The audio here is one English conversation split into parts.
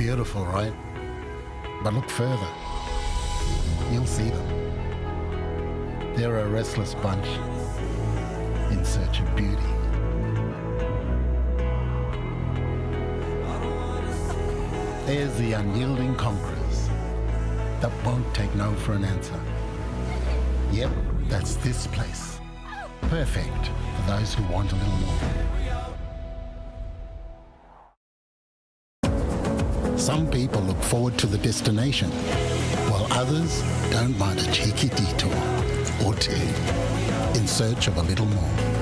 beautiful, right? But look further. You'll see them. They're a restless bunch in search of beauty. There's the unyielding conquerors that won't take no for an answer. Yep, that's this place. Perfect for those who want a little more. Some people look forward to the destination, while others don't mind a cheeky detour or two in search of a little more.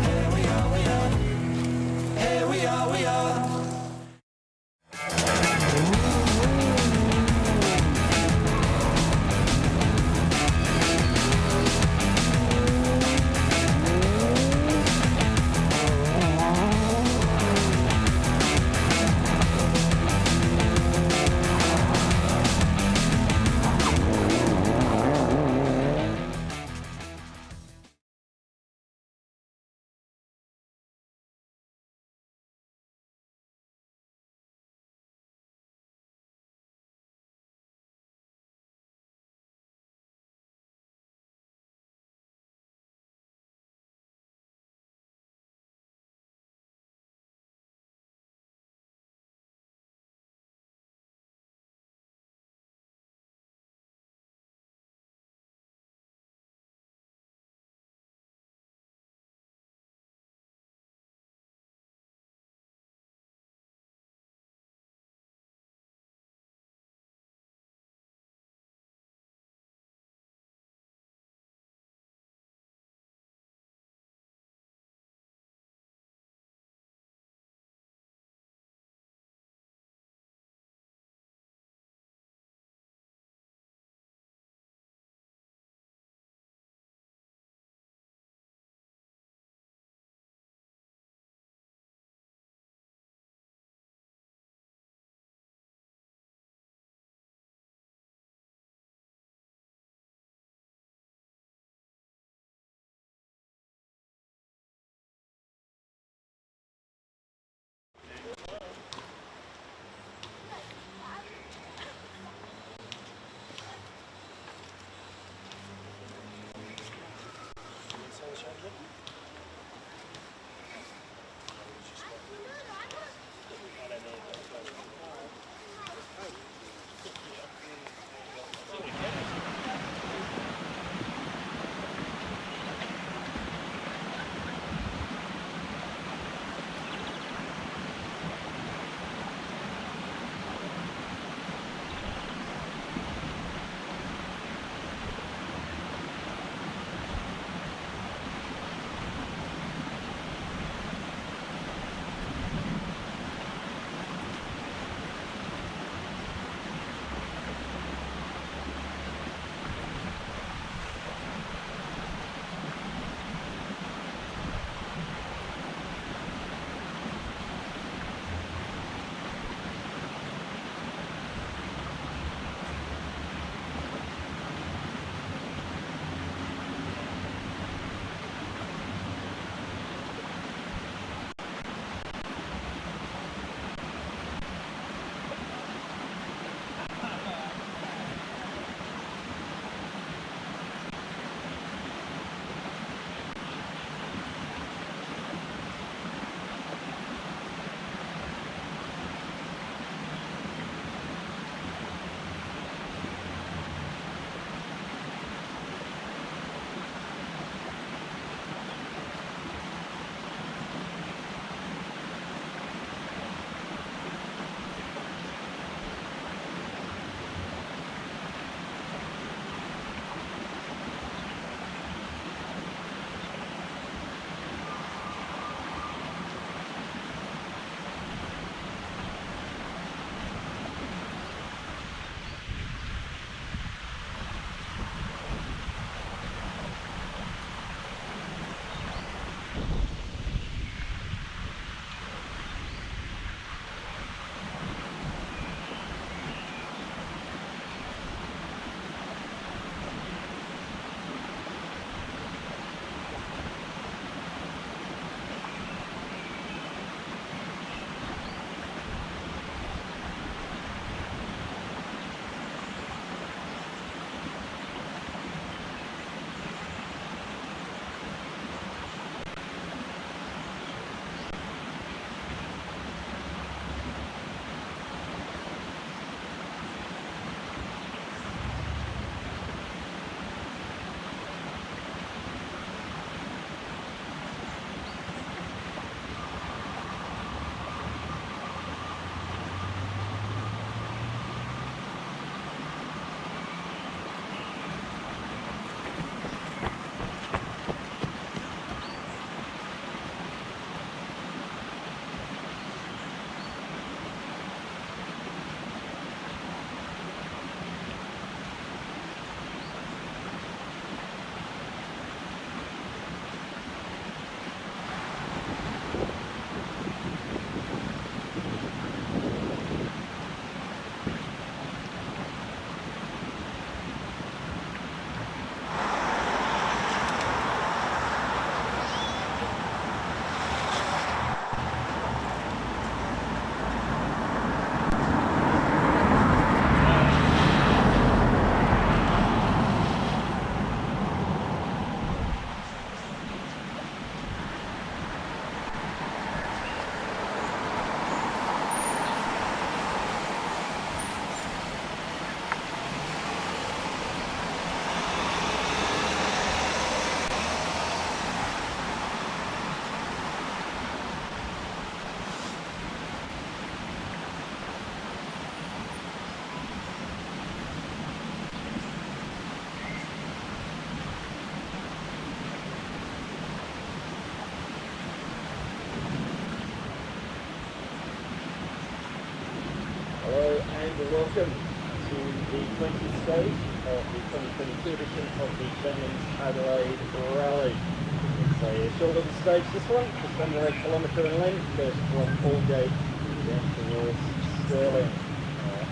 Hello and welcome to the 20th stage of the 2022 edition of the Gentlemen's Adelaide Rally. It's a short little stage, this one, just under a kilometre in length, goes from Aldgate down towards Stirling,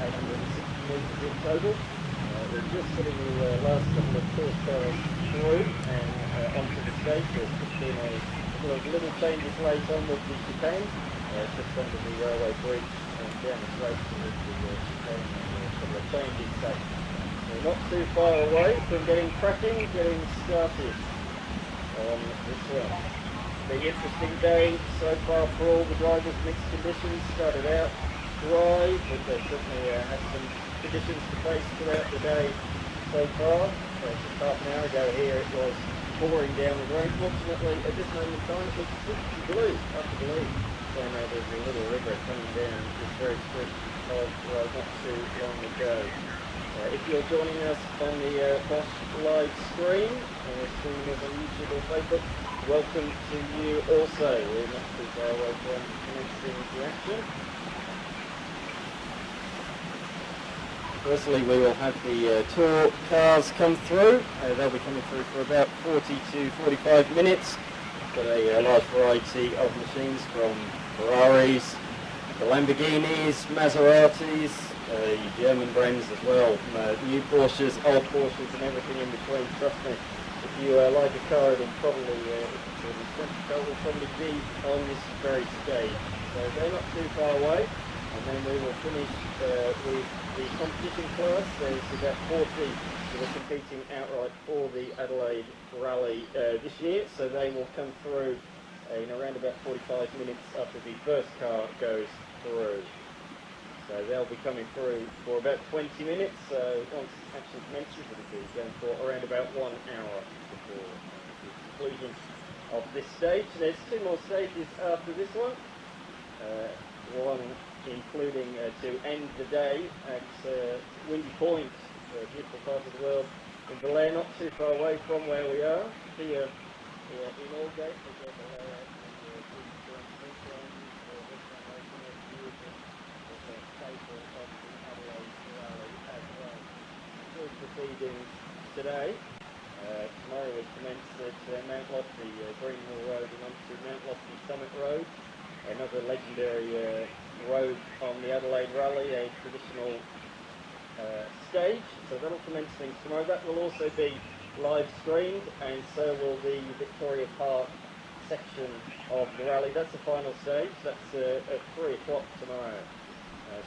860 metres in total. We're just getting the last couple of course cars through and onto the stage. There's just been a couple of little changes late on with the chicane, just under the railway bridge and down the straight towards the chicane, and a couple of changes. So we're not too far away from getting cracking, getting started on this one. Been an interesting day so far for all the drivers. Mixed conditions, started out dry, but they certainly had some conditions to face throughout the day so far. Just half an hour ago here it was pouring down with rain. Fortunately at this moment in time it looks pretty blue up the lead. So now there's a little river coming down this very stretch of road not too long ago. If you're joining us on the Bosch live stream, streaming us on YouTube or Facebook, welcome to you also. We're not too far away from commencing the action. Firstly, we will have the tour cars come through. They'll be coming through for about 40 to 45 minutes. Got a large variety of machines from Ferraris, the Lamborghinis, Maseratis, German brands as well, new Porsches, old Porsches and everything in between. Trust me, if you like a car, it'll probably, will probably be on this very stage. So they're not too far away. And then we will finish with the competition class. There's about 40 that are competing outright for the Adelaide Rally this year, so they will come through in around about 45 minutes after the first car goes through. So they'll be coming through for about 20 minutes, so once action commences it'll be going for around about 1 hour before the conclusion of this stage. There's 2 more stages after this one. One including to end the day at Windy Point, a beautiful part of the world in Adelaide, not too far away from where we are. Here in Aldgate, we get the layout and the staple of the Adelaide Rally as well. Still proceeding today. Tomorrow we commence at Mount Lofty, Greenhill Road and onto Mount Lofty Summit Road. Another legendary road on the Adelaide Rally, a traditional stage, so that'll commence things tomorrow. That will also be live streamed, and so will the Victoria Park section of the rally. That's the final stage, that's at 3 o'clock tomorrow.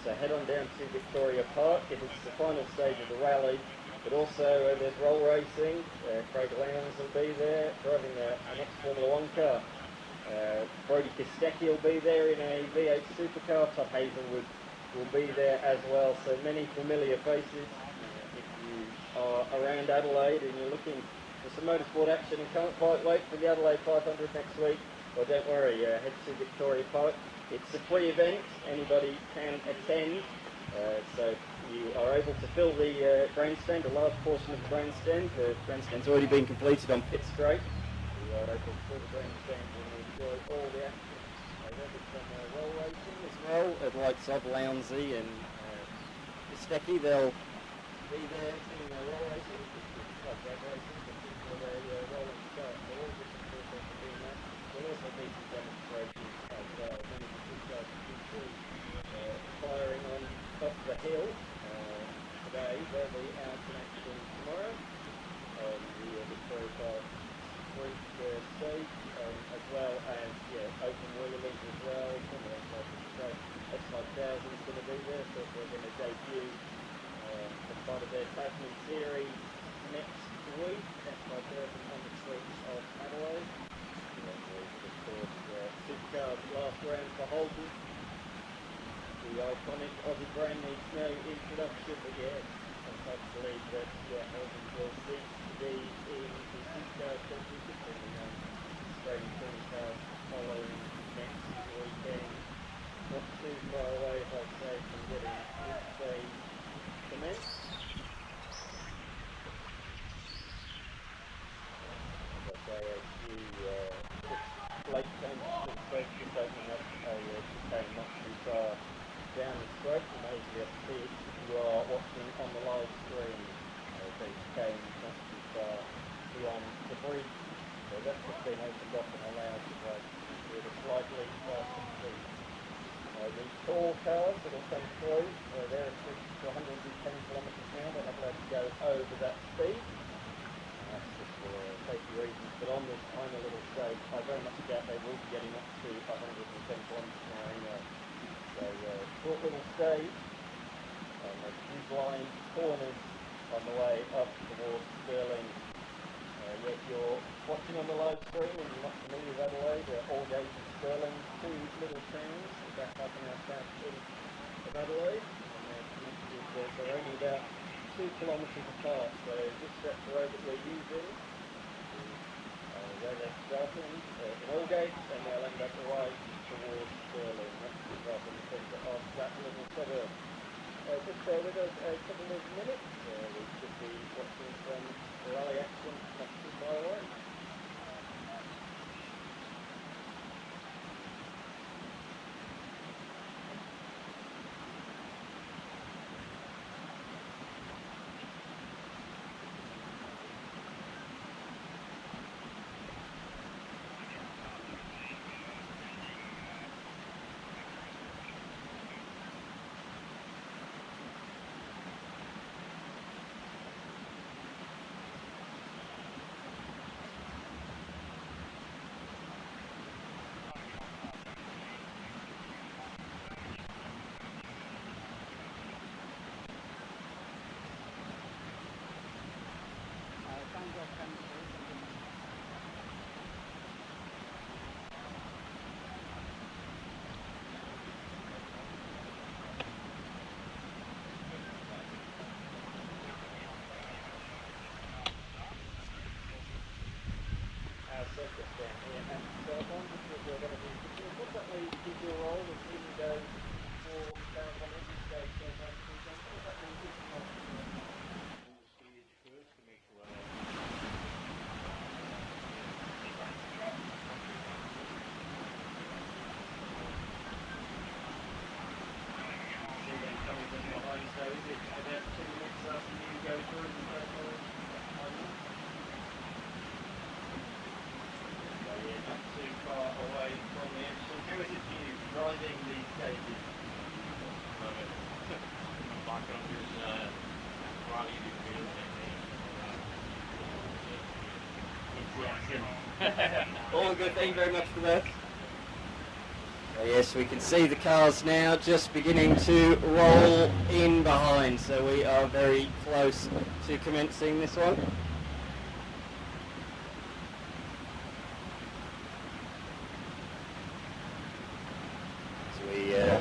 So head on down to Victoria Park. It's the final stage of the rally, but also there's roll racing. Craig Lowndes will be there driving an ex-Formula 1 car. Brody Kostecki will be there in a V8 supercar. Todd Hazelwood will be there as well. So many familiar faces. If you are around Adelaide and you're looking for some motorsport action and can't quite wait for the Adelaide 500 next week, well, don't worry, head to Victoria Park. It's a free event, anybody can attend. So you are able to fill the grandstand, a large portion of the grandstand. The grandstand's already been completed on pit straight. You are able to fill the grandstand and enjoy all the action. There'll be some roll racing as well, at the likes of Lounsey and Kostecki. They'll be there doing roll racing. It's like drag racing, but people are rolling start. So all different vehicles are doing that. There'll also be some demonstrations as well. Many of the supercars you can see firing on up the hill today. They'll be out in action tomorrow on the Victoria Park Street stage, as well as open wheelies as well. Some of those Ss20 is going to be there, so they're going to debut as part of their Tasman series next week. Ss20 on the streets of Adelaide. Of course, supercars last round for Holden. The iconic Aussie brand needs no introduction, but I'm hard to believe that Holden will cease to be in the supercar championship, and the Australian touring cars following next weekend. Not too far away, if I say, from getting this stage commenced. As I say, a few late changes to the stage, just opening up a chicane not too far down the straight. You may be able to see it if you are watching on the live stream. They came not too far beyond the bridge, so that's just been opened up and allowed to go with a slightly faster speed. The tall cars that will come through, they're restricted to 110 kilometres an hour. They're not allowed to go over that speed. That's just for safety reasons. But on this tiny little stage, I very much doubt they will be getting up to 110 kilometres an hour anyway. So short little stage, huge line, corners on the way up towards Stirling. Yet you're watching on the live stream and you're not familiar with Adelaide, all gate and Stirling, two little towns about half an hour south-east of Adelaide, and they're only about 2 kilometres apart. So this stretch of road that we're using, where they're starting in Allgate, and they'll end up right towards Stirling. That's just right in the centre of that little suburb. Just bear with us a couple of minutes. We should be watching some rally action not too far away. Circus down here, and so I wonder if we're going to be, what that means is your role as even go for down on every stage, so what that means is not all the stage first to make sure see them coming from behind, so is it about 2 minutes after you go through the first one? Not too far away from the action. How is it for you driving these stages? Love it. Background is quality field and all good, thank you very much for that. So yes, we can see the cars now just beginning to roll in behind, so we are very close to commencing this one.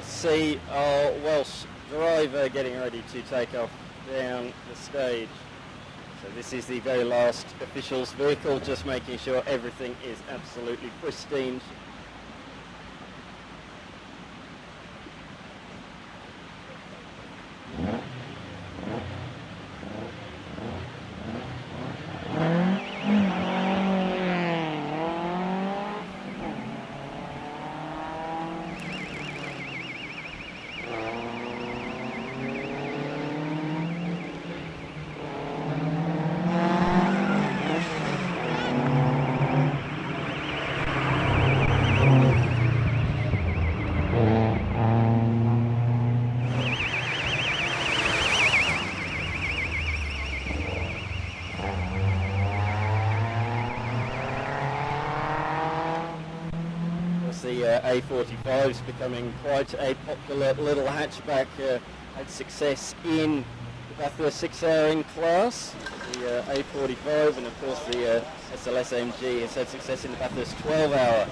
See our Welsh driver getting ready to take off down the stage. So this is the very last officials vehicle, just making sure everything is absolutely pristine. The A45 is becoming quite a popular little hatchback. Had success in the Bathurst 6-hour class, the A45, and of course the SLS-MG has had success in the Bathurst 12-hour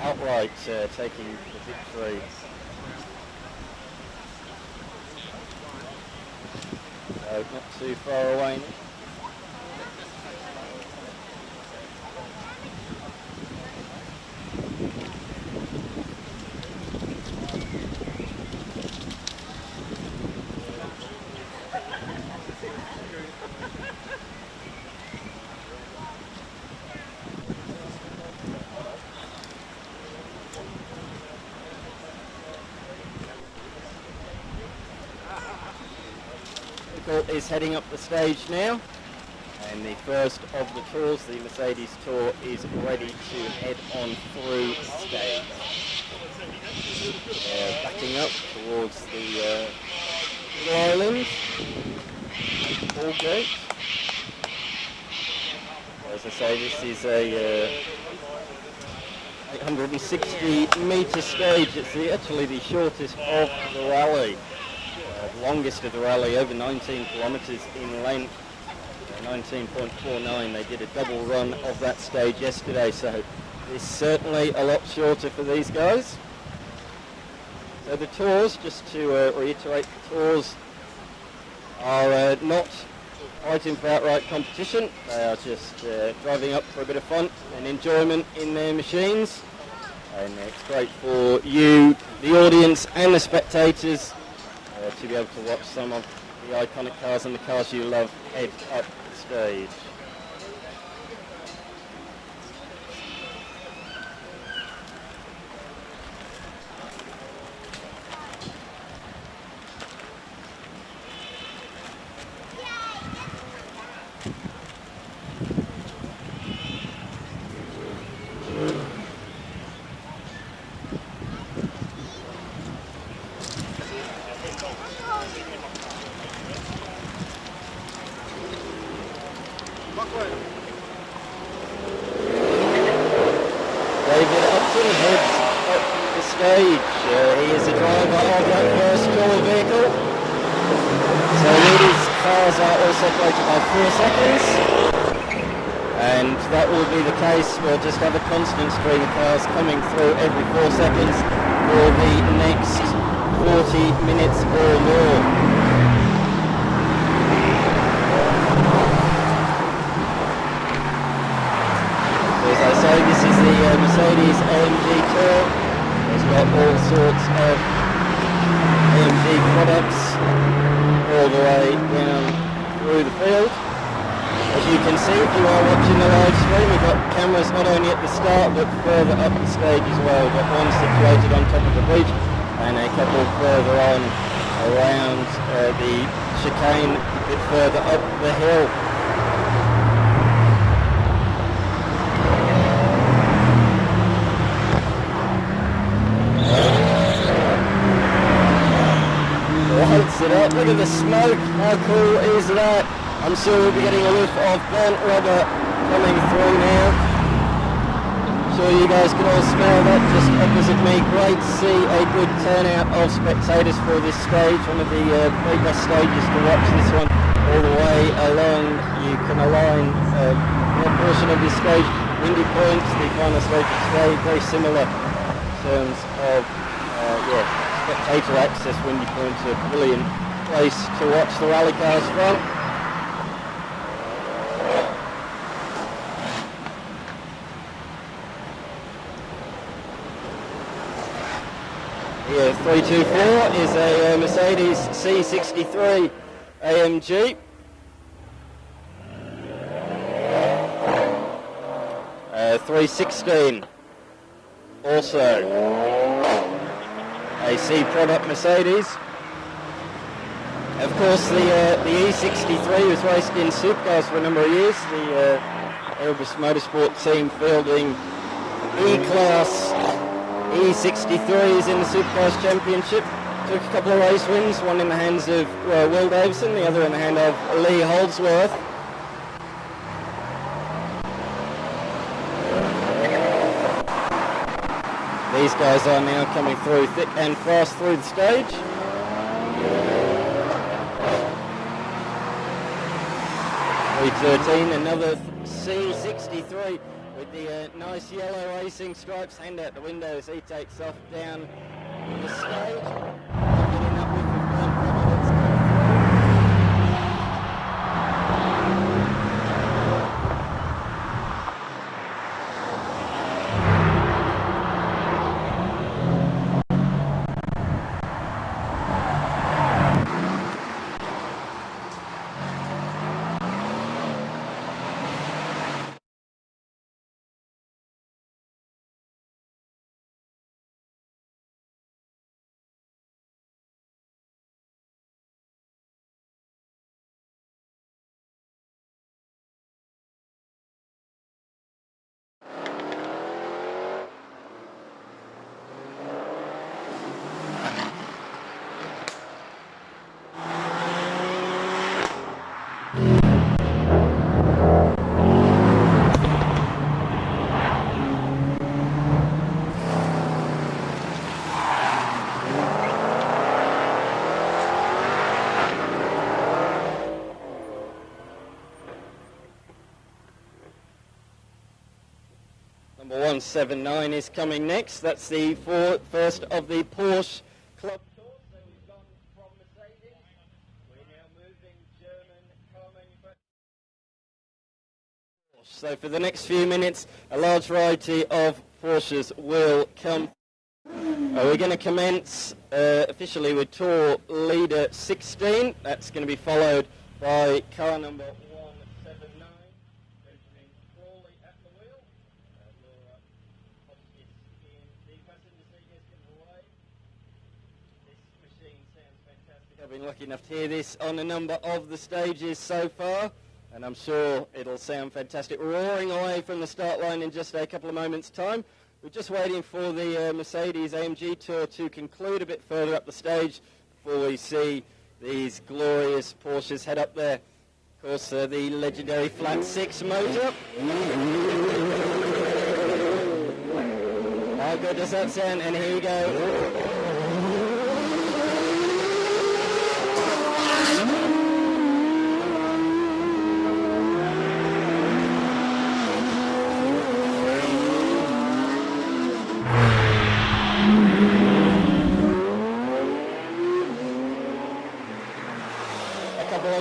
outright, taking the victory. So not too far away now. vehicle is heading up the stage now. And the first of the tours, the Mercedes Tour, is ready to head on through stage. Backing up towards the island. All gate. As I say, this is a 860 metre stage. It's actually the shortest of the rally. The longest of the rally, over 19 kilometres in length. 19.49. They did a double run of that stage yesterday, so it's certainly a lot shorter for these guys. So the tours, just to reiterate, the tours are not fighting for outright competition. They are just driving up for a bit of fun and enjoyment in their machines. And it's great for you, the audience and the spectators, to be able to watch some of the iconic cars and the cars you love head up the stage. He is the driver of that first tour vehicle. So these cars are all separated by 4 seconds. And that will be the case. We'll just have a constant stream of cars coming through every 4 seconds for the next 40 minutes or more. As I say, this is the Mercedes AMG Tour. It's got all sorts of AMG products all the way down through the field. As you can see, if you are watching the live stream, we've got cameras not only at the start but further up the stage as well. We've got one situated on top of the bridge and a couple further on around the chicane a bit further up the hill. Lights it up, look at the smoke, how cool is that? I'm sure we'll be getting a whiff of burnt rubber coming through now. I'm sure you guys can all smell that just opposite me. Great to see a good turnout of spectators for this stage, one of the very best stages to watch this one all the way along. You can align one portion of this stage, Windy Point, the final stage of today, very similar in terms of spectator access. Windy Point's a brilliant place to watch the rally cars from. Yeah, 324 is a Mercedes C63 AMG. 316 also. A C product Mercedes. Of course, the E63 was raced in supercars for a number of years. The Airbus Motorsport team fielding E-Class E63s in the Supercars Championship. Took a couple of race wins, one in the hands of Will Davison, the other in the hand of Lee Holdsworth. These guys are now coming through thick and fast through the stage. .313, another C63 with the nice yellow racing stripes. Hand out the window as he takes off down the stage. 179 is coming next. That's the first of the Porsche Club Tour. So we've gone from Mercedes. We're now moving German car manufacturers. So for the next few minutes, a large variety of Porsches will come. We're going to commence officially with Tour Leader 16. That's going to be followed by car number 179, Benjamin Crawley at the wheel. Laura Hopkins in the passenger seat has come away. This machine sounds fantastic. I've been lucky enough to hear this on a number of the stages so far, and I'm sure it'll sound fantastic. Roaring away from the start line in just a couple of moments' time. We're just waiting for the Mercedes AMG Tour to conclude a bit further up the stage before we see these glorious Porsches head up there. Of course, the legendary flat 6 motor. How good does that sound? And here we go.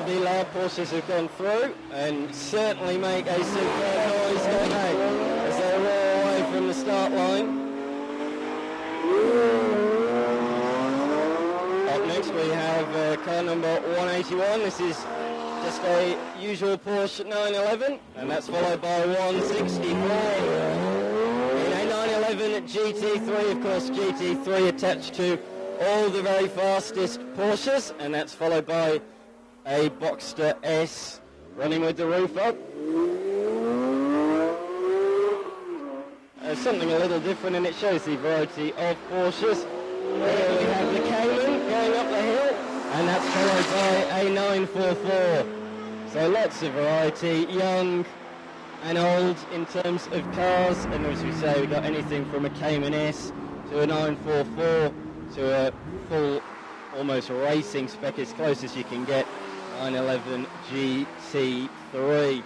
The loud Porsches have gone through and certainly make a superb noise, don't they, as they roar away from the start line. Up next we have car number 181. This is just a usual Porsche 911, and that's followed by 164 in a 911 GT3. Of course, GT3 attached to all the very fastest Porsches, and that's followed by a Boxster S running with the roof up. Something a little different, and it shows the variety of Porsches. Here we have the Cayman going up the hill, and that's followed by a 944. So lots of variety, young and old in terms of cars, and as we say, we've got anything from a Cayman S to a 944 to a full, almost racing spec as close as you can get. 911 GT3.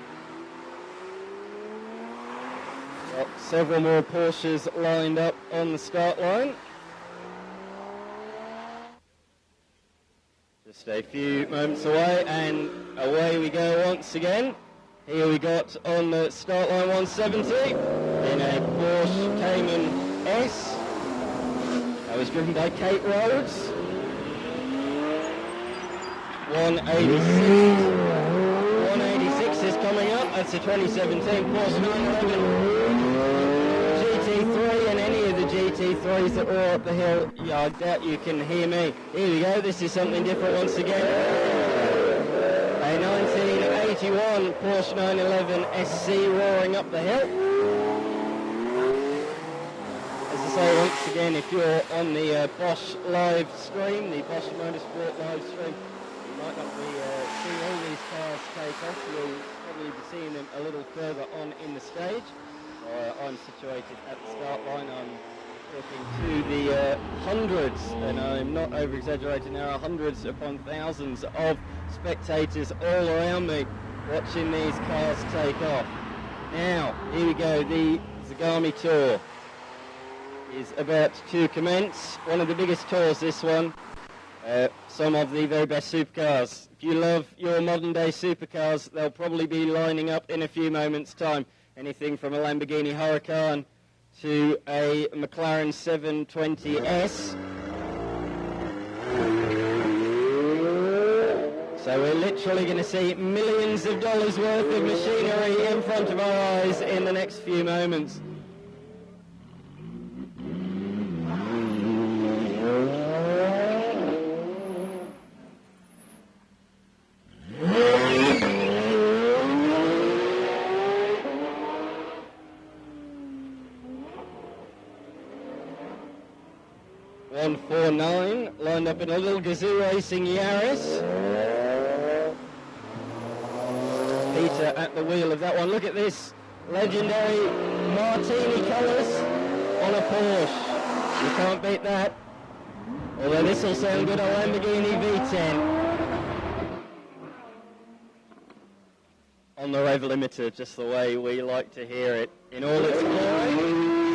Got several more Porsches lined up on the start line. Just a few moments away, and away we go once again. Here we got on the start line 170 in a Porsche Cayman S. That was driven by Kate Rhodes. 186 is coming up. That's a 2017 Porsche 911 GT3, and any of the GT3s that roar up the hill, yeah, I doubt you can hear me. Here we go. This is something different once again. A 1981 Porsche 911 SC roaring up the hill. As I say, once again, if you're on the Bosch live stream, the Bosch Motorsport live stream, might not be seeing all these cars take off. You'll probably be seeing them a little further on in the stage. I'm situated at the start line. I'm talking to the hundreds, and I'm not over-exaggerating, there are hundreds upon thousands of spectators all around me watching these cars take off. Now, here we go, the Zagami Tour is about to commence. One of the biggest tours, this one. Some of the very best supercars. If you love your modern day supercars, they'll probably be lining up in a few moments' time. Anything from a Lamborghini Huracan to a McLaren 720S. So we're literally going to see millions of dollars worth of machinery in front of our eyes in the next few moments. Lined up in a little Gazoo Racing Yaris. Peter at the wheel of that one. Look at this legendary martini colours on a Porsche. You can't beat that. Although this will sound good on Lamborghini V10. On the rev limiter, just the way we like to hear it in all its glory.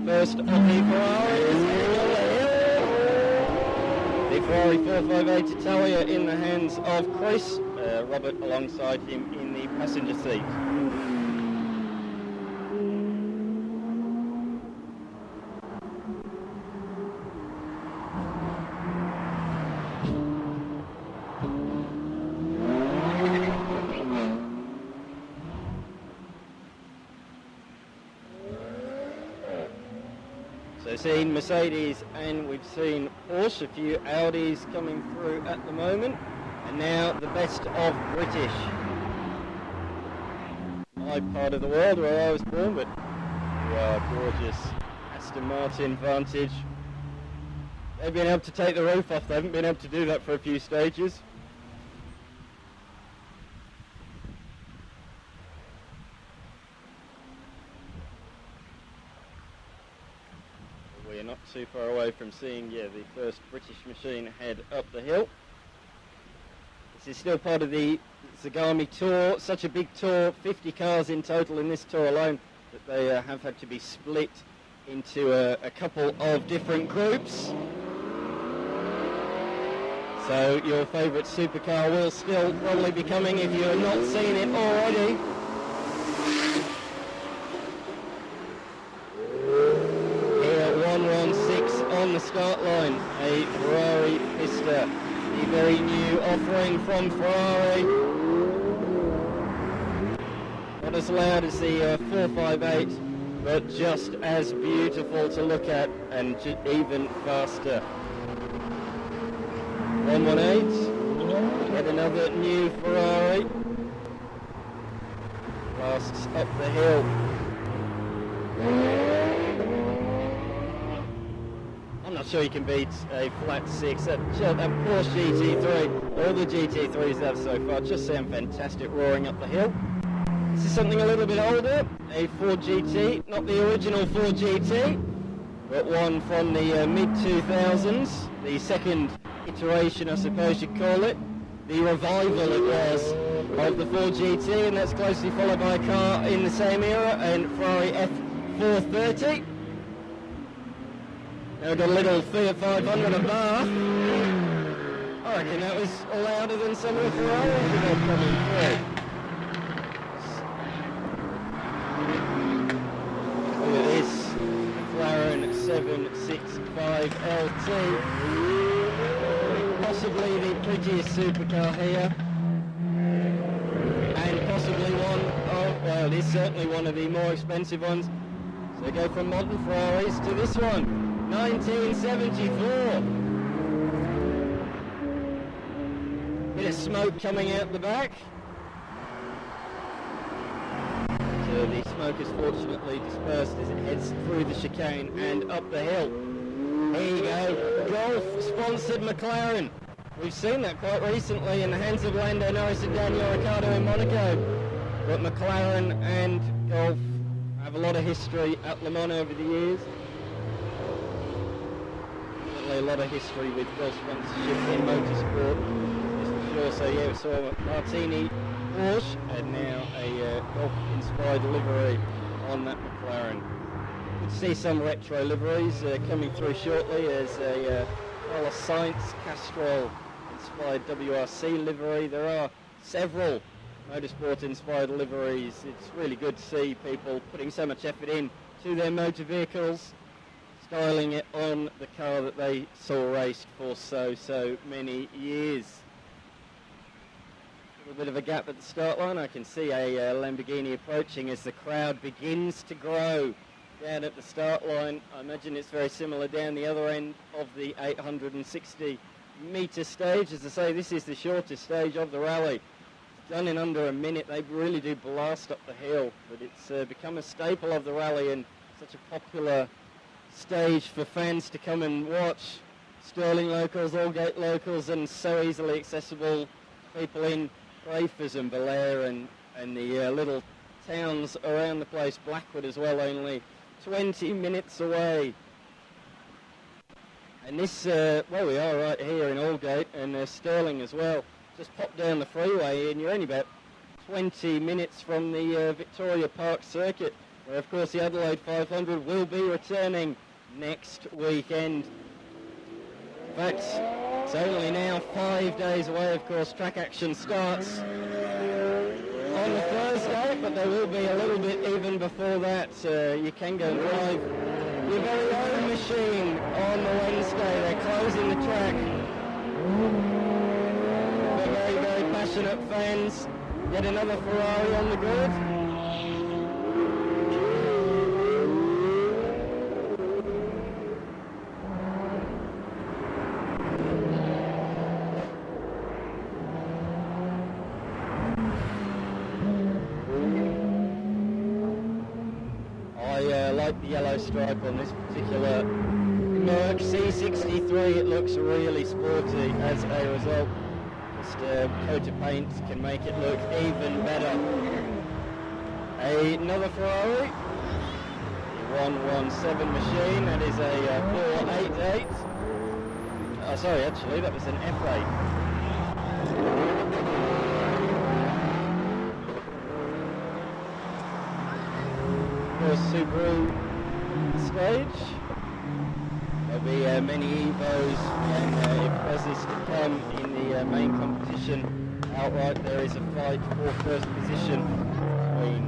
First of the Ferraris, the Ferrari 458 Italia in the hands of Chris, Robert alongside him in the passenger seat. So seen Mercedes and we've seen Porsche, a few Audis coming through at the moment, and now the best of British. My part of the world where I was born, but wow, gorgeous Aston Martin Vantage. They've been able to take the roof off, they haven't been able to do that for a few stages. We're not too far away from seeing, the first British machine head up the hill. This is still part of the Zagami Tour, such a big tour, 50 cars in total in this tour alone, that they have had to be split into a couple of different groups. So your favourite supercar will still probably be coming if you have not seen it already. On the start line, a Ferrari Pista, the very new offering from Ferrari. Not as loud as the 458, but just as beautiful to look at and even faster. 118, yet another new Ferrari. Blasts up the hill. I'm not sure you can beat a flat six. That Porsche GT3, all the GT3s have so far, just sound fantastic roaring up the hill. This is something a little bit older, a Ford GT, not the original Ford GT, but one from the mid-2000s, the second iteration I suppose you'd call it, the revival it was of the Ford GT, and that's closely followed by a car in the same era, a Ferrari F430. Now we've got a little Fiat 500 at Bath. I reckon that was louder than some of the Ferraris we've got coming through. Look at this McLaren 765 LT. Possibly the prettiest supercar here. And possibly one of, well, it is certainly one of the more expensive ones. So they go from modern Ferraris to this one. 1974. Bit of smoke coming out the back. So the smoke is fortunately dispersed as it heads through the chicane and up the hill. Here you go, Golf sponsored McLaren. We've seen that quite recently in the hands of Lando Norris and Daniel Ricciardo in Monaco. But McLaren and Golf have a lot of history at Le Mans over the years. A lot of history with Golf sponsorship in motorsport, just for sure. So yeah, we saw Martini Porsche and now a Golf-inspired livery on that McLaren. Good to see some retro liveries coming through shortly as a Carlos Sainz Castrol-inspired WRC livery. There are several motorsport-inspired liveries. It's really good to see people putting so much effort in to their motor vehicles, styling it on the car that they saw raced for so many years. A little bit of a gap at the start line. I can see a Lamborghini approaching as the crowd begins to grow down at the start line. I imagine it's very similar down the other end of the 860 metre stage. As I say, this is the shortest stage of the rally. It's done in under a minute. They really do blast up the hill, but it's become a staple of the rally and such a popular stage for fans to come and watch. Stirling locals, Aldgate locals, and so easily accessible. People in Crayfors and Belair and the little towns around the place, Blackwood as well, only 20 minutes away. And this, well, we are right here in Aldgate and Stirling as well. Just pop down the freeway and you're only about 20 minutes from the Victoria Park circuit, where of course the Adelaide 500 will be returning next weekend. In fact, it's only now 5 days away. Of course, track action starts on the Thursday, but there will be a little bit even before that. You can go and drive your very own machine on the Wednesday. They're closing the track for very, very passionate fans. Yet another Ferrari on the grid. I like the yellow stripe on this particular Merc C63. It looks really sporty as a result. Just a coat of paint can make it look even better. Another Ferrari, the 117 machine. That is a 488. Oh, sorry, actually, that was an F8. Subaru stage. There'll be many Evos and Imprezas to come in the main competition. Outright there is a fight for first position between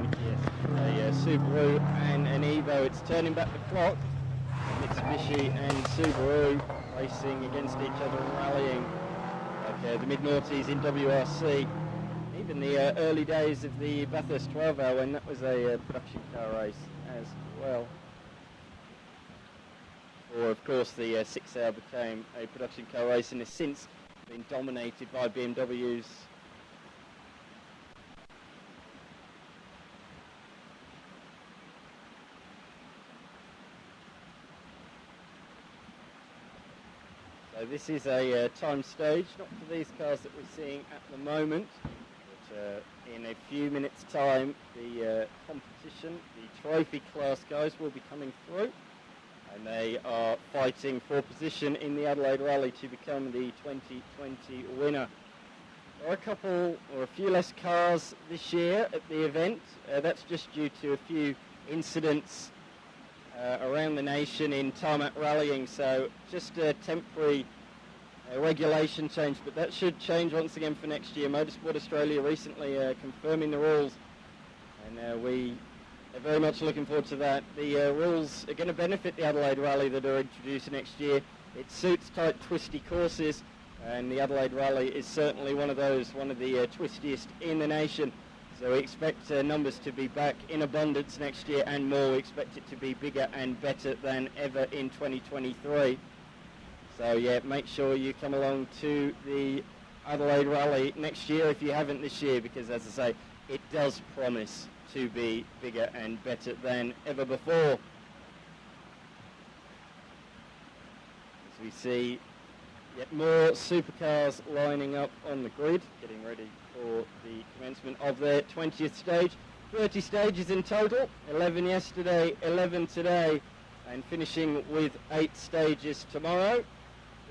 a Subaru and an Evo. It's turning back the clock. Mitsubishi and Subaru racing against each other and rallying like the mid-noughties in WRC. Even the early days of the Bathurst 12 hour when that was a production car race as well. Or of course the 6 hour became a production car race and has since been dominated by BMWs. So this is a time stage, not for these cars that we're seeing at the moment. In a few minutes' time, the competition, the trophy class guys will be coming through, and they are fighting for position in the Adelaide Rally to become the 2020 winner. There are a couple or a few less cars this year at the event. That's just due to a few incidents around the nation in tarmac rallying, so just a temporary regulation change, but that should change once again for next year. Motorsport Australia recently confirming the rules, and we are very much looking forward to that. The rules are going to benefit the Adelaide Rally that are introduced next year. It suits tight, twisty courses, and the Adelaide Rally is certainly one of those, one of the twistiest in the nation. So we expect numbers to be back in abundance next year and more. We expect it to be bigger and better than ever in 2023. So yeah, make sure you come along to the Adelaide Rally next year if you haven't this year, because as I say, it does promise to be bigger and better than ever before. As we see yet more supercars lining up on the grid, getting ready for the commencement of their 20th stage. 30 stages in total, 11 yesterday, 11 today, and finishing with 8 stages tomorrow.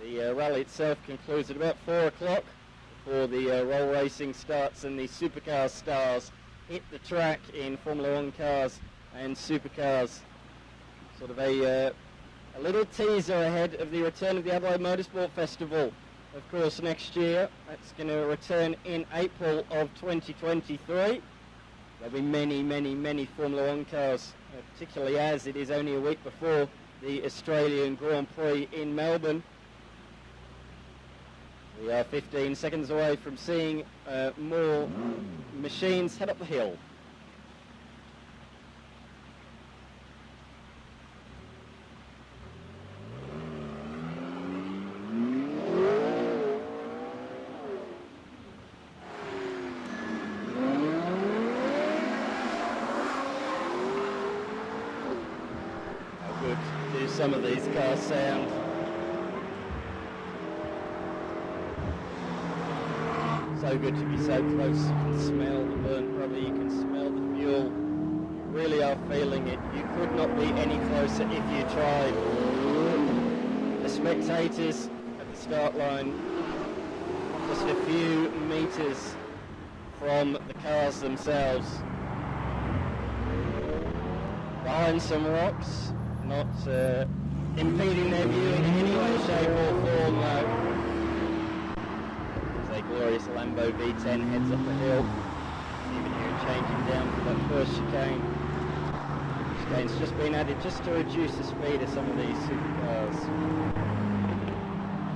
The rally itself concludes at about 4 o'clock before the roll racing starts and the supercar stars hit the track in Formula 1 cars and supercars. Sort of a little teaser ahead of the return of the Adelaide Motorsport Festival. Of course, next year, that's going to return in April of 2023. There'll be many, many, many Formula 1 cars, particularly as it is only a week before the Australian Grand Prix in Melbourne. We are 15 seconds away from seeing more machines head up the hill. How good do some of these cars sound? So good to be so close. You can smell the burnt rubber, you can smell the fuel. You really are feeling it. You could not be any closer if you tried. spectators at the start line, just a few metres from the cars themselves. Behind some rocks, not impeding their view in any way, shape or form though. As a glorious Lambo V10 heads up the hill, even here changing down for that first chicane. Chicane's just been added just to reduce the speed of some of these supercars.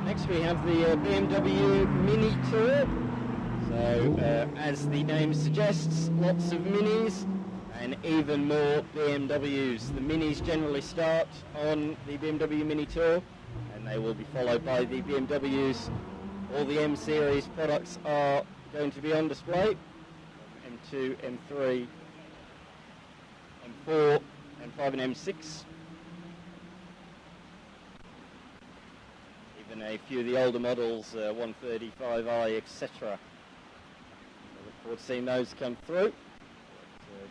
Next we have the BMW Mini Tour. So as the name suggests, lots of minis and even more BMWs. The minis generally start on the BMW Mini Tour and they will be followed by the BMWs. All the M series products are going to be on display. M2, M3, M4, M5 and M6. Even a few of the older models, 135i, etc. I look forward to seeing those come through.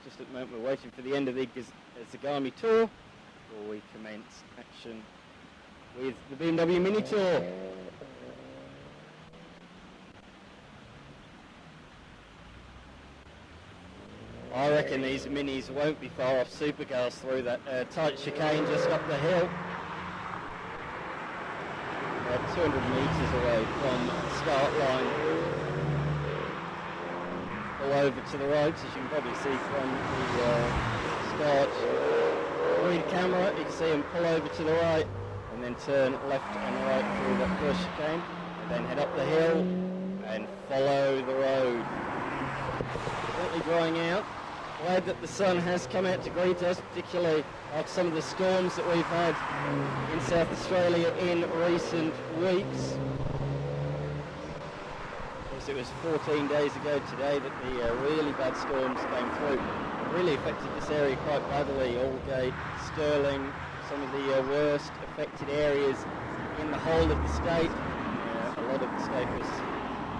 Just at the moment we're waiting for the end of the Zagami Tour before we commence action with the BMW Mini Tour. I reckon these minis won't be far off supercars through that tight chicane just up the hill. 200 metres away from the start line. Pull over to the right, as you can probably see from the start read camera. You can see them pull over to the right and then turn left and right through that first chicane and then head up the hill and follow the road. Completely drying out. Glad that the sun has come out to greet us, particularly after some of the storms that we've had in South Australia in recent weeks. Of course, it was 14 days ago today that the really bad storms came through. It really affected this area quite badly. Aldgate, Stirling, some of the worst affected areas in the whole of the state. A lot of the state was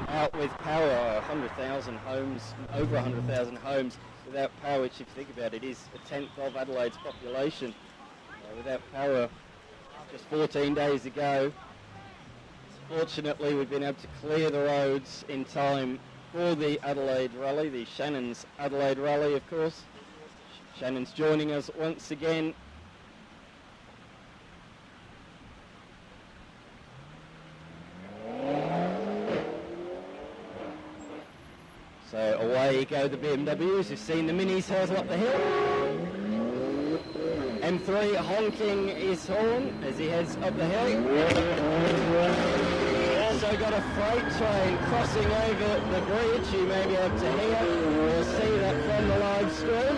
out with power. 100,000 homes, over 100,000 homes without power, which if you think about it is a tenth of Adelaide's population without power just 14 days ago. Fortunately we've been able to clear the roads in time for the Adelaide Rally, the Shannon's Adelaide Rally of course. Shannon's joining us once again. So away go the BMWs. You've seen the minis hurtle up the hill. M3 honking his horn as he heads up the hill. Also got a freight train crossing over the bridge. You may be able to hear or see that from the live stream.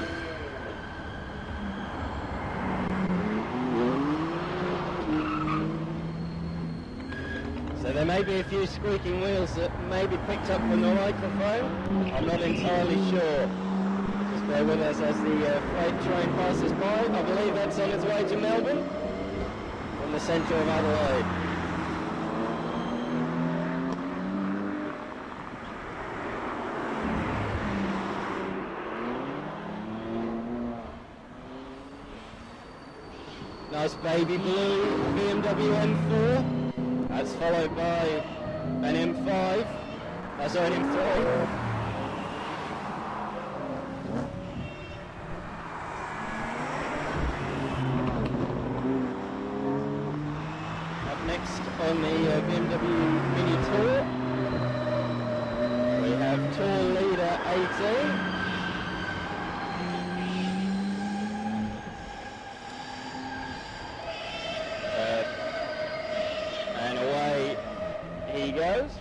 So there may be a few squeaking wheels that may be picked up from the microphone. I'm not entirely sure. Just bear with us as the freight train passes by. I believe that's on its way to Melbourne from the centre of Adelaide. Nice baby blue BMW M4. That's followed by an M5, sorry, an M3. Up next on the BMW Mini Tour, we have Tour Leader 18. And away he goes.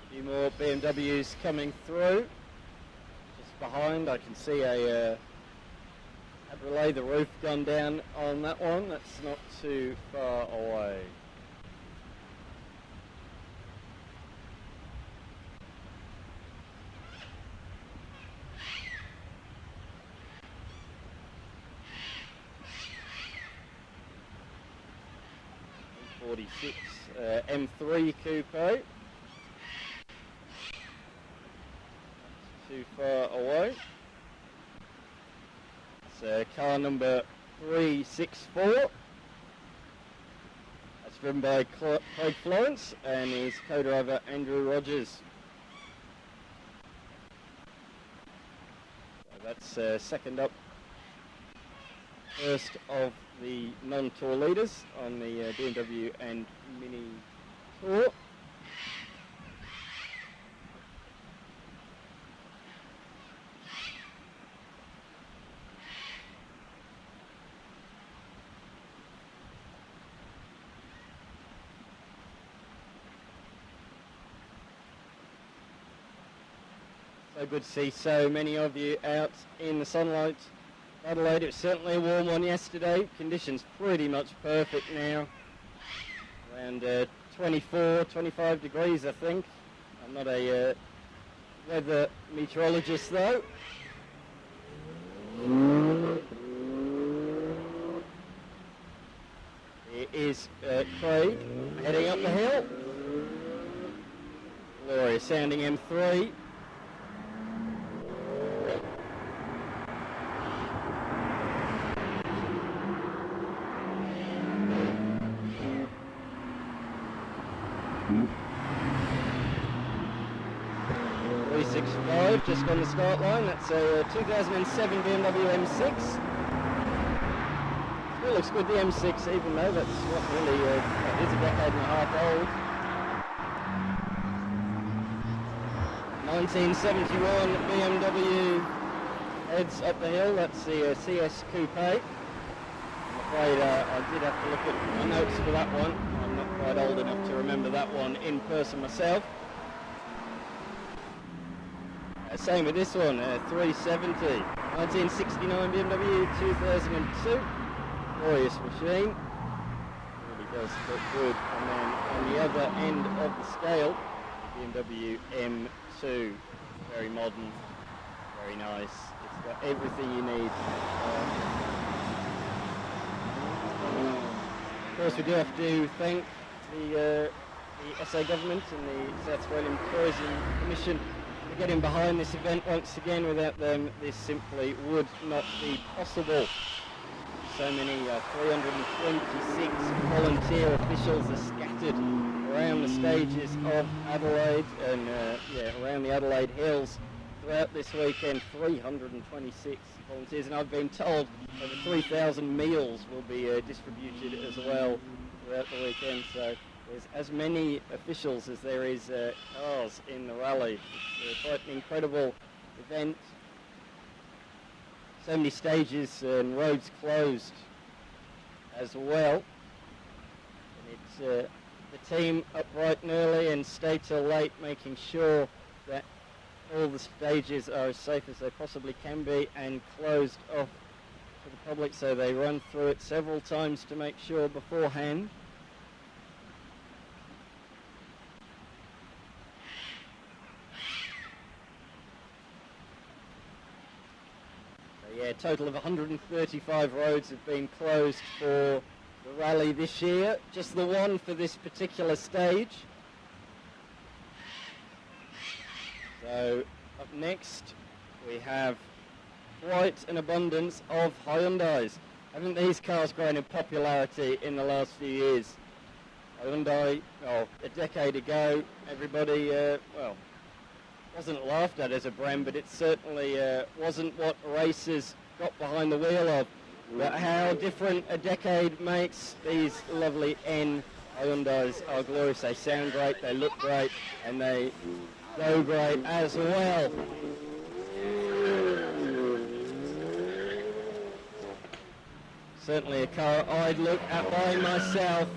A few more BMWs coming through. Just behind I can see a relay, the roof gone down on that one. That's not too far away. 46 M3 Coupe. Too far away. It's car number 364. That's driven by Craig Florence and his co-driver Andrew Rogers. So that's second up. First of the non-tour leaders on the BMW and Mini Tour. So good to see so many of you out in the sunlight. Adelaide, it was certainly a warm one yesterday. Conditions pretty much perfect now. Around 24, 25 degrees, I think. I'm not a weather meteorologist though. Here is Craig heading up the hill. Glorious sounding M3. Just on the start line. That's a 2007 BMW M6. Still looks good, the M6, even though that's what really is a decade and a half old. 1971 BMW heads up the hill. That's the CS Coupe. I'm afraid I did have to look at my notes for that one. I'm not quite old enough to remember that one in person myself. Same with this one, 370, 1969 BMW 2002, glorious machine, really does look good. And then on the other end of the scale, BMW M2, very modern, very nice, it's got everything you need. Of course we do have to thank the SA government and the South Australian Tourism Commission getting behind this event once again. Without them, this simply would not be possible. So many 326 volunteer officials are scattered around the stages of Adelaide and around the Adelaide Hills throughout this weekend. 326 volunteers, and I've been told over 3,000 meals will be distributed as well throughout the weekend. So there's as many officials as there is cars in the rally. It's quite an incredible event. So many stages and roads closed as well. And it's the team up bright and early and stay till late, making sure that all the stages are as safe as they possibly can be and closed off to the public. So they run through it several times to make sure beforehand. A total of 135 roads have been closed for the rally this year, just the one for this particular stage. So up next we have quite an abundance of Hyundais. Haven't these cars grown in popularity in the last few years? Hyundai, a decade ago, everybody, wasn't laughed at as a brand, but it certainly wasn't what racers got behind the wheel of. But how different a decade makes these lovely N Hyundais are glorious. They sound great, they look great, and they go great as well. Certainly a car I'd look at buying myself.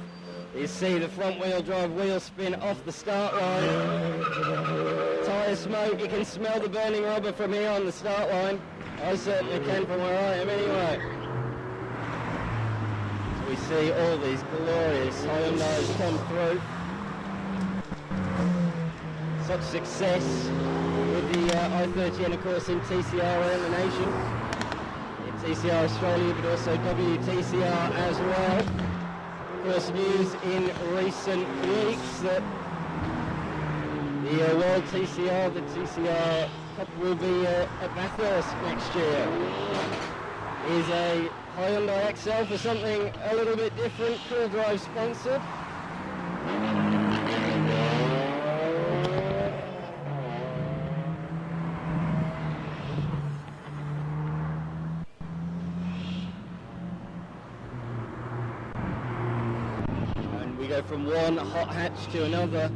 You see the front wheel drive wheel spin off the start line. Tyre smoke, you can smell the burning rubber from here on the start line. I certainly can from where I am anyway. So we see all these glorious Hyundais come through. Such success with the i30 and of course in TCR around the nation. In TCR Australia but also WTCR as well. Of course, news in recent weeks that the World TCR, the TCR Cup will be at Bathurst next year. Is a Hyundai XL for something a little bit different, Cool Drive sponsored. And we go from one hot hatch to another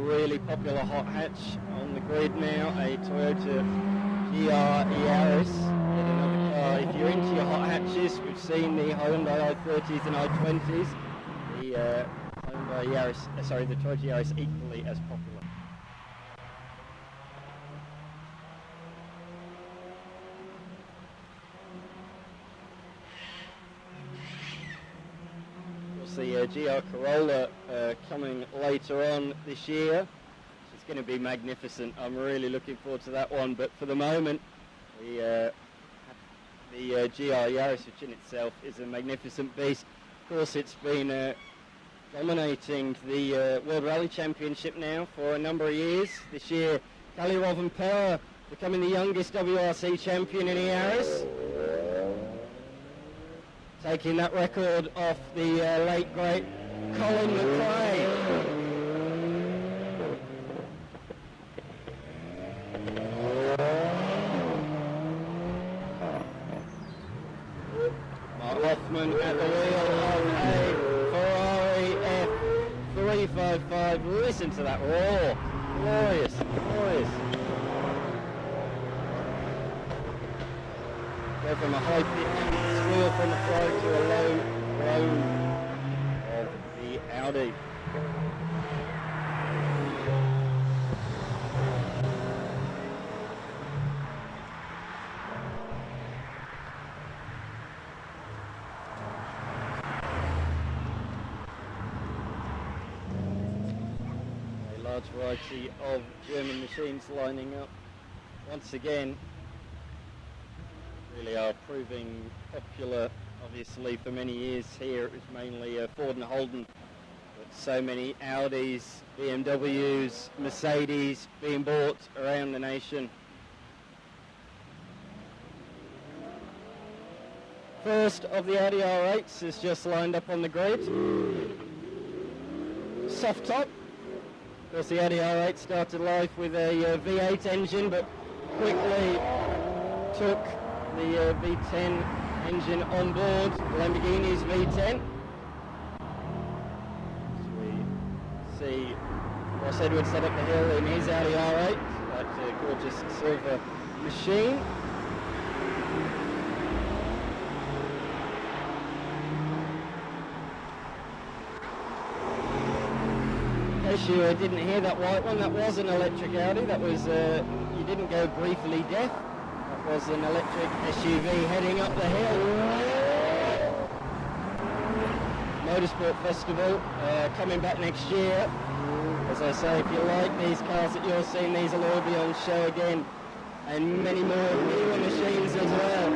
really popular hot hatch on the grid now, a Toyota GR Yaris. Yet another car. If you're into your hot hatches, we've seen the Hyundai i30s and i20s. The Hyundai Yaris, the Toyota Yaris equally as popular. The GR Corolla coming later on this year. It's going to be magnificent. I'm really looking forward to that one. But for the moment, the GR Yaris, which in itself is a magnificent beast. Of course, it's been dominating the World Rally Championship now for a number of years. This year, Kalle Rovanperä becoming the youngest WRC champion in the Yaris. Taking that record off the late great Colin McRae. Mark Hoffman at the wheel of a Ferrari F355. Listen to that roar. Glorious, glorious. Go from a high pitch squeal from the flow to a low groan of the Audi. A large variety of German machines lining up once again. Really are proving popular, obviously, for many years here. It was mainly Ford and Holden, but so many Audis, BMWs, Mercedes being bought around the nation. First of the Audi R8s is just lined up on the grid. Soft top. Of course, the Audi R8 started life with a V8 engine, but quickly took the V10 engine on board, Lamborghini's V10. So we see Ross Edwards set up the hill in his Audi R8, that gorgeous silver machine. In case you didn't hear that white one, that was an electric Audi. That was, you didn't go briefly deaf. Was an electric SUV heading up the hill. Motorsport Festival coming back next year. As I say, if you like these cars that you're seeing, these will all be on show again, and many more newer machines as well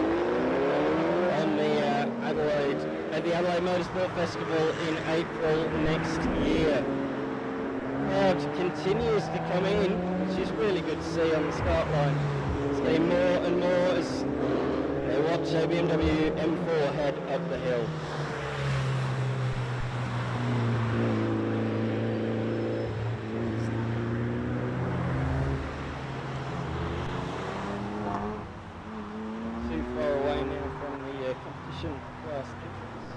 on the Adelaide Motorsport Festival in April next year. Crowd continues to come in, which is really good to see on the start line. Getting more and more as they watch a BMW M4 head up the hill. Too far away now from the competition class entrance.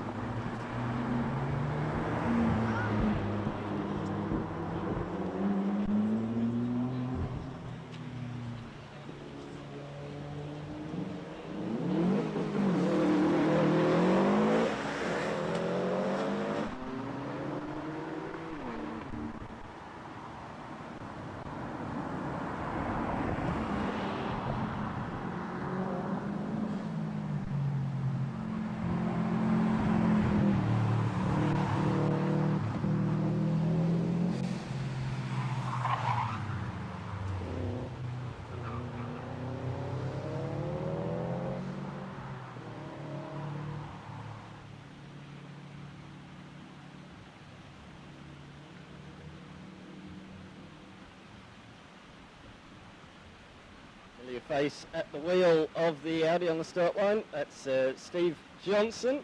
your face at the wheel of the Audi on the start line. That's Steve Johnson,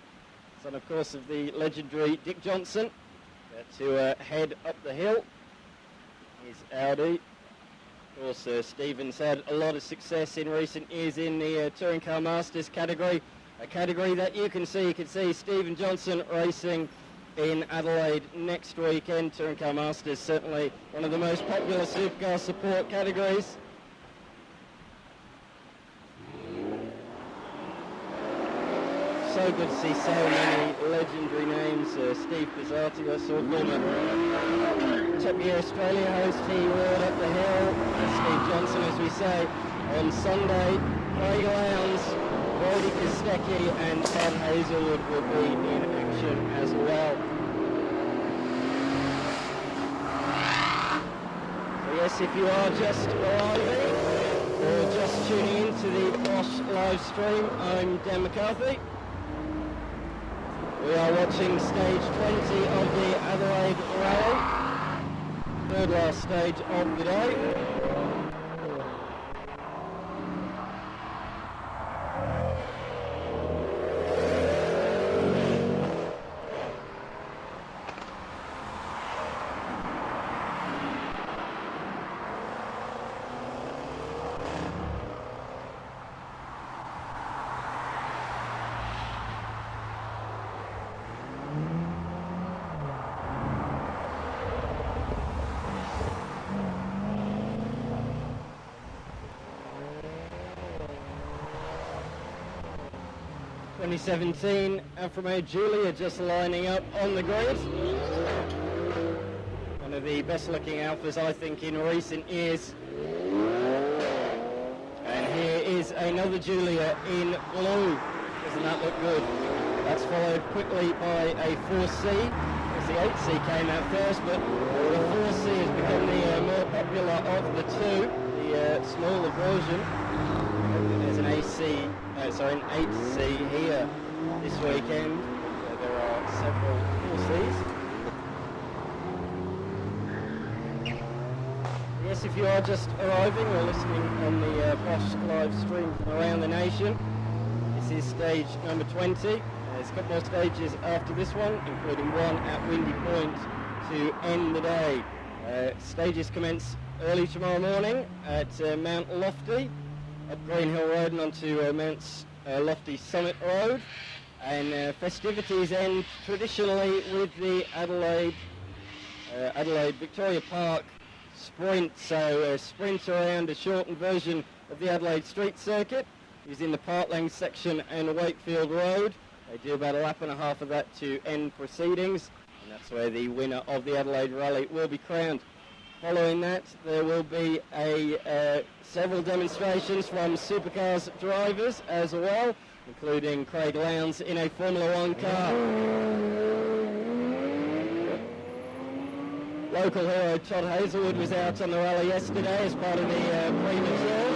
son, of course, of the legendary Dick Johnson, to head up the hill. His Audi. Of course, Stephen's had a lot of success in recent years in the Touring Car Masters category, a category that you can see Stephen Johnson racing in Adelaide next weekend. Touring Car Masters, certainly one of the most popular supercar support categories. So good to see so many legendary names. Steve Pizzati, I saw former Top Gear Australia host, he roared up the hill. Steve Johnson, as we say, on Sunday. Craig Lowndes, Brody Kostecki and Todd Hazelwood will be in action as well. So yes, if you are just arriving or just tuning into the Bosch live stream, I'm Dan McCarthy. We are watching stage 20 of the Adelaide Rally, third last stage of the day. 2017 Alfa Romeo Giulia just lining up on the grid. One of the best looking Alfas, I think, in recent years. And here is another Giulia in blue. Doesn't that look good? That's followed quickly by a 4C. The 8C came out first, but the 4C has become the more popular of the two, the smaller version. There's an an 8C here this weekend. There are several 4Cs. Yes, if you are just arriving or listening on the Bosch live stream from around the nation, this is stage number 20. There's a couple more stages after this one, including one at Windy Point to end the day. Stages commence early tomorrow morning at Mount Lofty, up Green Hill Road and onto Mount Lofty Summit Road. And festivities end traditionally with the Adelaide Victoria Park sprint. So a sprint around a shortened version of the Adelaide Street Circuit using the Parkland section and Wakefield Road. They do about a lap and a half of that to end proceedings, and that's where the winner of the Adelaide Rally will be crowned. Following that, there will be several demonstrations from supercars drivers as well, including Craig Lowndes in a Formula One car. Local hero Todd Hazelwood was out on the rally yesterday as part of the Premature.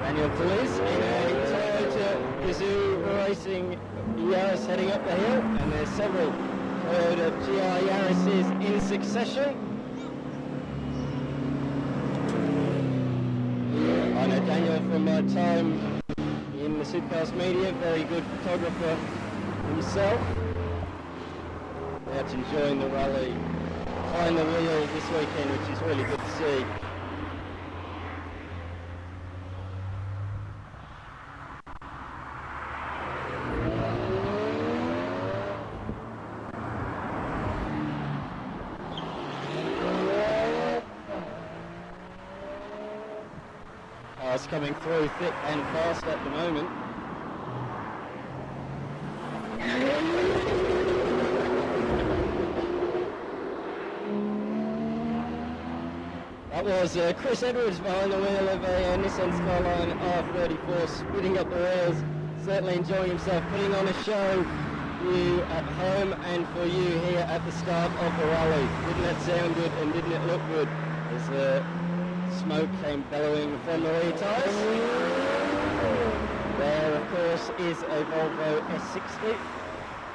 Daniel Feliz in a Toyota Gazoo Racing Yaris heading up the hill, and there's several Toyota GR Yaris's in succession. I know Daniel from my time in the Supercars media, very good photographer himself. Out enjoying the rally behind the wheel this weekend, which is really good to see. Cars coming through thick and fast at the moment. That was Chris Edwards behind the wheel of a Nissan Skyline R34, spitting up the rails, certainly enjoying himself, putting on a show for you at home and for you here at the start of the rally. Didn't that sound good and didn't it look good as the smoke came bellowing from the rear tyres? There, of course, is a Volvo S60,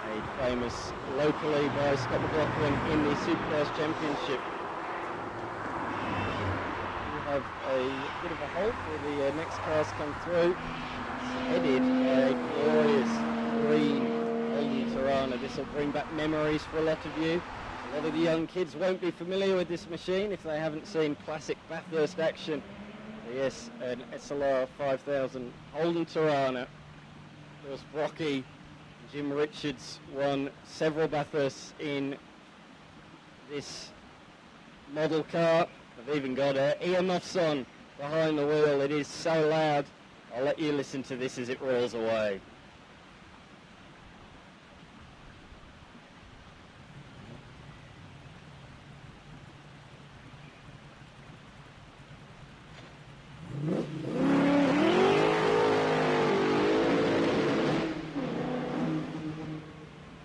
made famous locally by Scott McLaughlin in the Supercars Championship. a bit of a halt for the next cars come through. It's headed a glorious green Holden Tirana. This will bring back memories for a lot of you. A lot of the young kids won't be familiar with this machine if they haven't seen classic Bathurst action. So yes, an SLR 5000 Holden Tirana. Of course, Brocky, Jim Richards won several Bathursts in this model car. I've even got earmuffs on behind the wheel. It is so loud. I'll let you listen to this as it rolls away.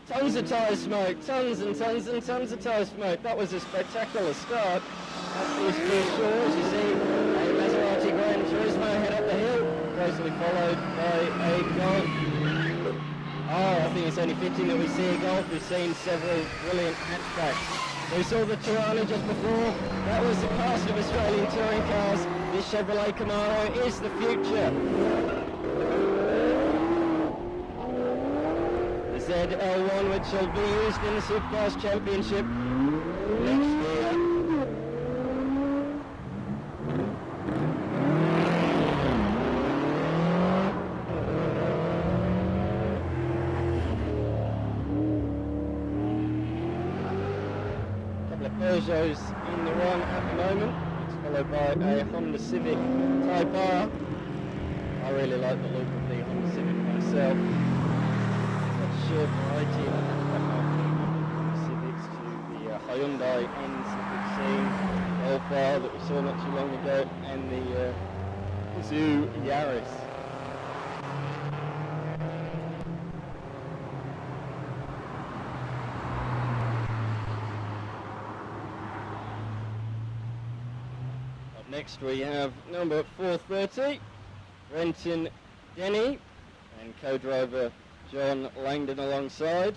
Tons of tyre smoke, tons and tons and tons of tyre smoke. That was a spectacular start at this first show. As you see, a Maserati Gran Turismo head up the hill, closely followed by a Golf. Oh, I think it's only fitting that we see a Golf. We've seen several brilliant hatchbacks. We saw the Tirana just before. That was the past of Australian touring cars. This Chevrolet Camaro is the future. ZL1, which will be used in the Supercars Championship next year. A couple of Peugeots in the run at the moment. It's followed by a Honda Civic Type R. I really like the look of the Honda Civic myself. Sheer variety of Civics to the Hyundai ends that we've seen, Golf R that we saw not too long ago, and the Zoo Yaris. Up next we have number 430, Brenton Denny, and co-driver John Langdon alongside.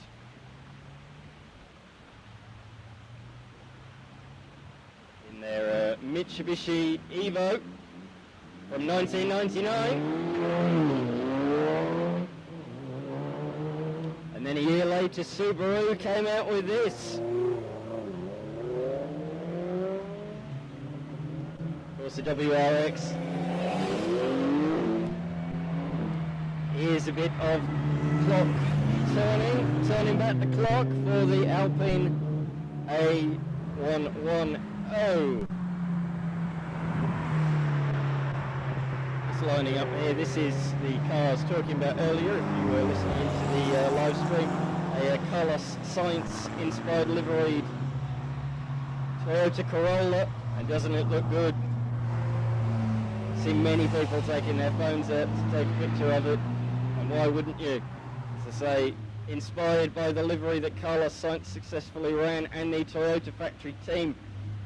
In their Mitsubishi Evo from 1999. And then a year later, Subaru came out with this. Of course, the WRX. Here's a bit of clock turning back the clock for the Alpine A110. It's lining up here. This is the car I was talking about earlier, if you were listening into the live stream. A Carlos Sainz inspired liveried Toyota Corolla, and doesn't it look good? See many people taking their phones out to take a picture of it. And why wouldn't you? As I say, inspired by the livery that Carlos Sainz successfully ran and the Toyota factory team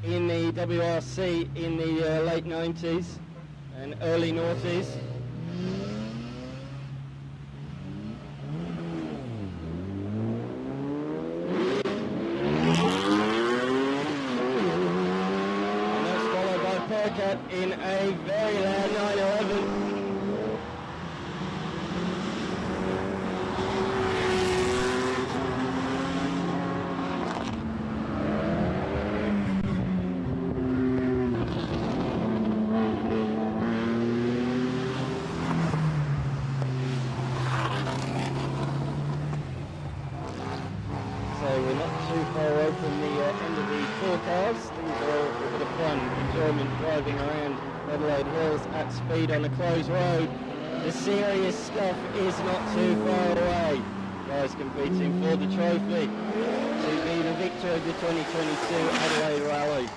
in the WRC in the late 90s and early noughties. And that's followed by Percat in a very loud 911. Driving around Adelaide Hills at speed on a closed road. The serious stuff is not too far away. Guys competing for the trophy to be the victor of the 2022 Adelaide Rally.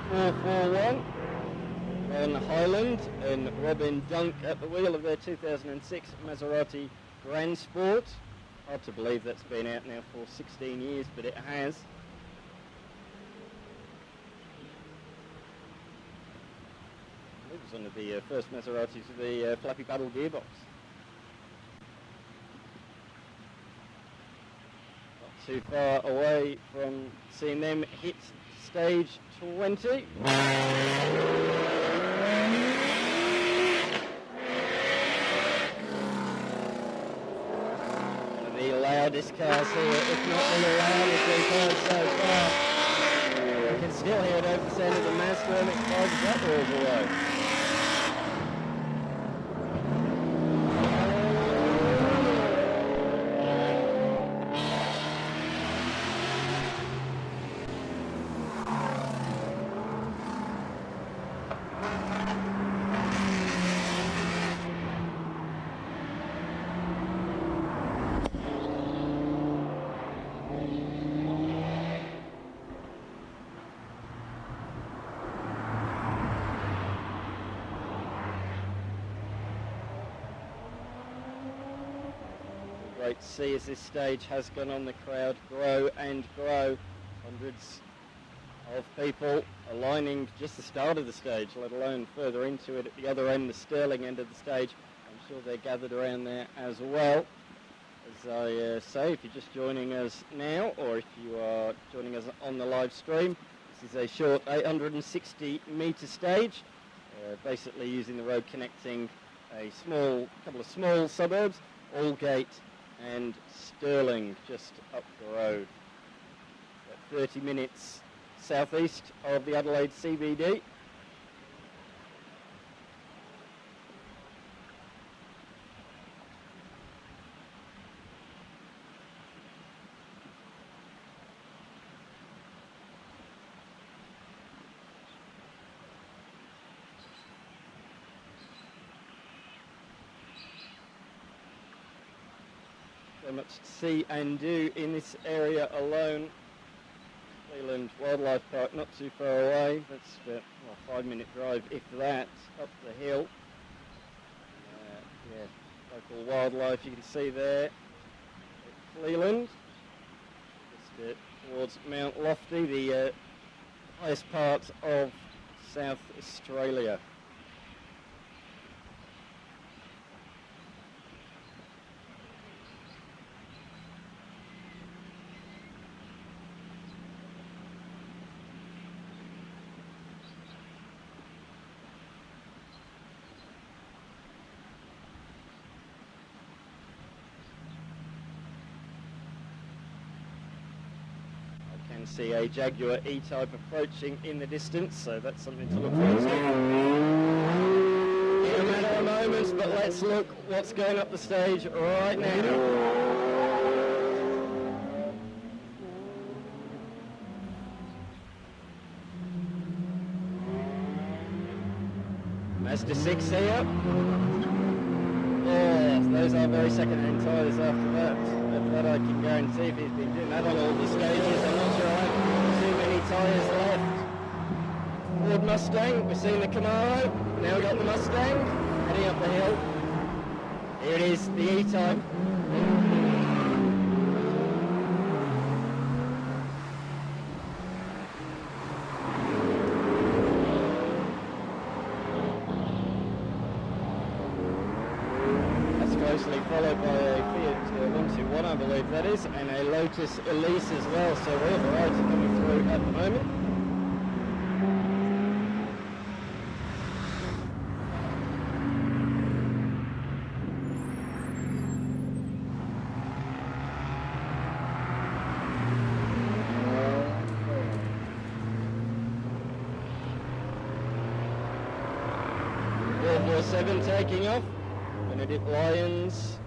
441. Ron Highland and Robin Dunk at the wheel of their 2006 Maserati Grand Sport. Hard to believe that's been out now for 16 years, but it has. It was one of the first Maseratis with the flappy paddle gearbox. Not too far away from seeing them hit stage 20. The loudest cars here, if not the loudest we've heard so far. You can still hear it over the sound of the Mazda MX-5 that rolls away. Great to see as this stage has gone on, the crowd grow and grow. Hundreds of people are lining just the start of the stage, let alone further into it at the other end, the Stirling end of the stage. I'm sure they're gathered around there as well. As I say, if you're just joining us now, or if you are joining us on the live stream, this is a short 860 metre stage, basically using the road connecting a couple of small suburbs, Aldgate and Stirling, just up the road. About 30 minutes southeast of the Adelaide CBD. So much to see and do in this area alone. Leland Wildlife Park not too far away. That's about a 5-minute drive, if that, up the hill. Yeah, local wildlife you can see there at Leland. Just towards Mount Lofty, the highest part of South Australia. See a Jaguar E-Type approaching in the distance, so that's something to look forward to. In a matter of moments, but let's look what's going up the stage right now. Mazda 6 here. Oh, those are very second-hand tyres after that. That I can guarantee. If he's been doing that on all the stages, I'm not sure I have too many tyres left. Ford Mustang, we've seen the Camaro, now we've got the Mustang, heading up the hill. Here it is, the E-Type. Closely followed by a Fiat 121, I believe that is, and a Lotus Elise as well, so all the rides are coming through at the moment. Taking off. Benedict Lyons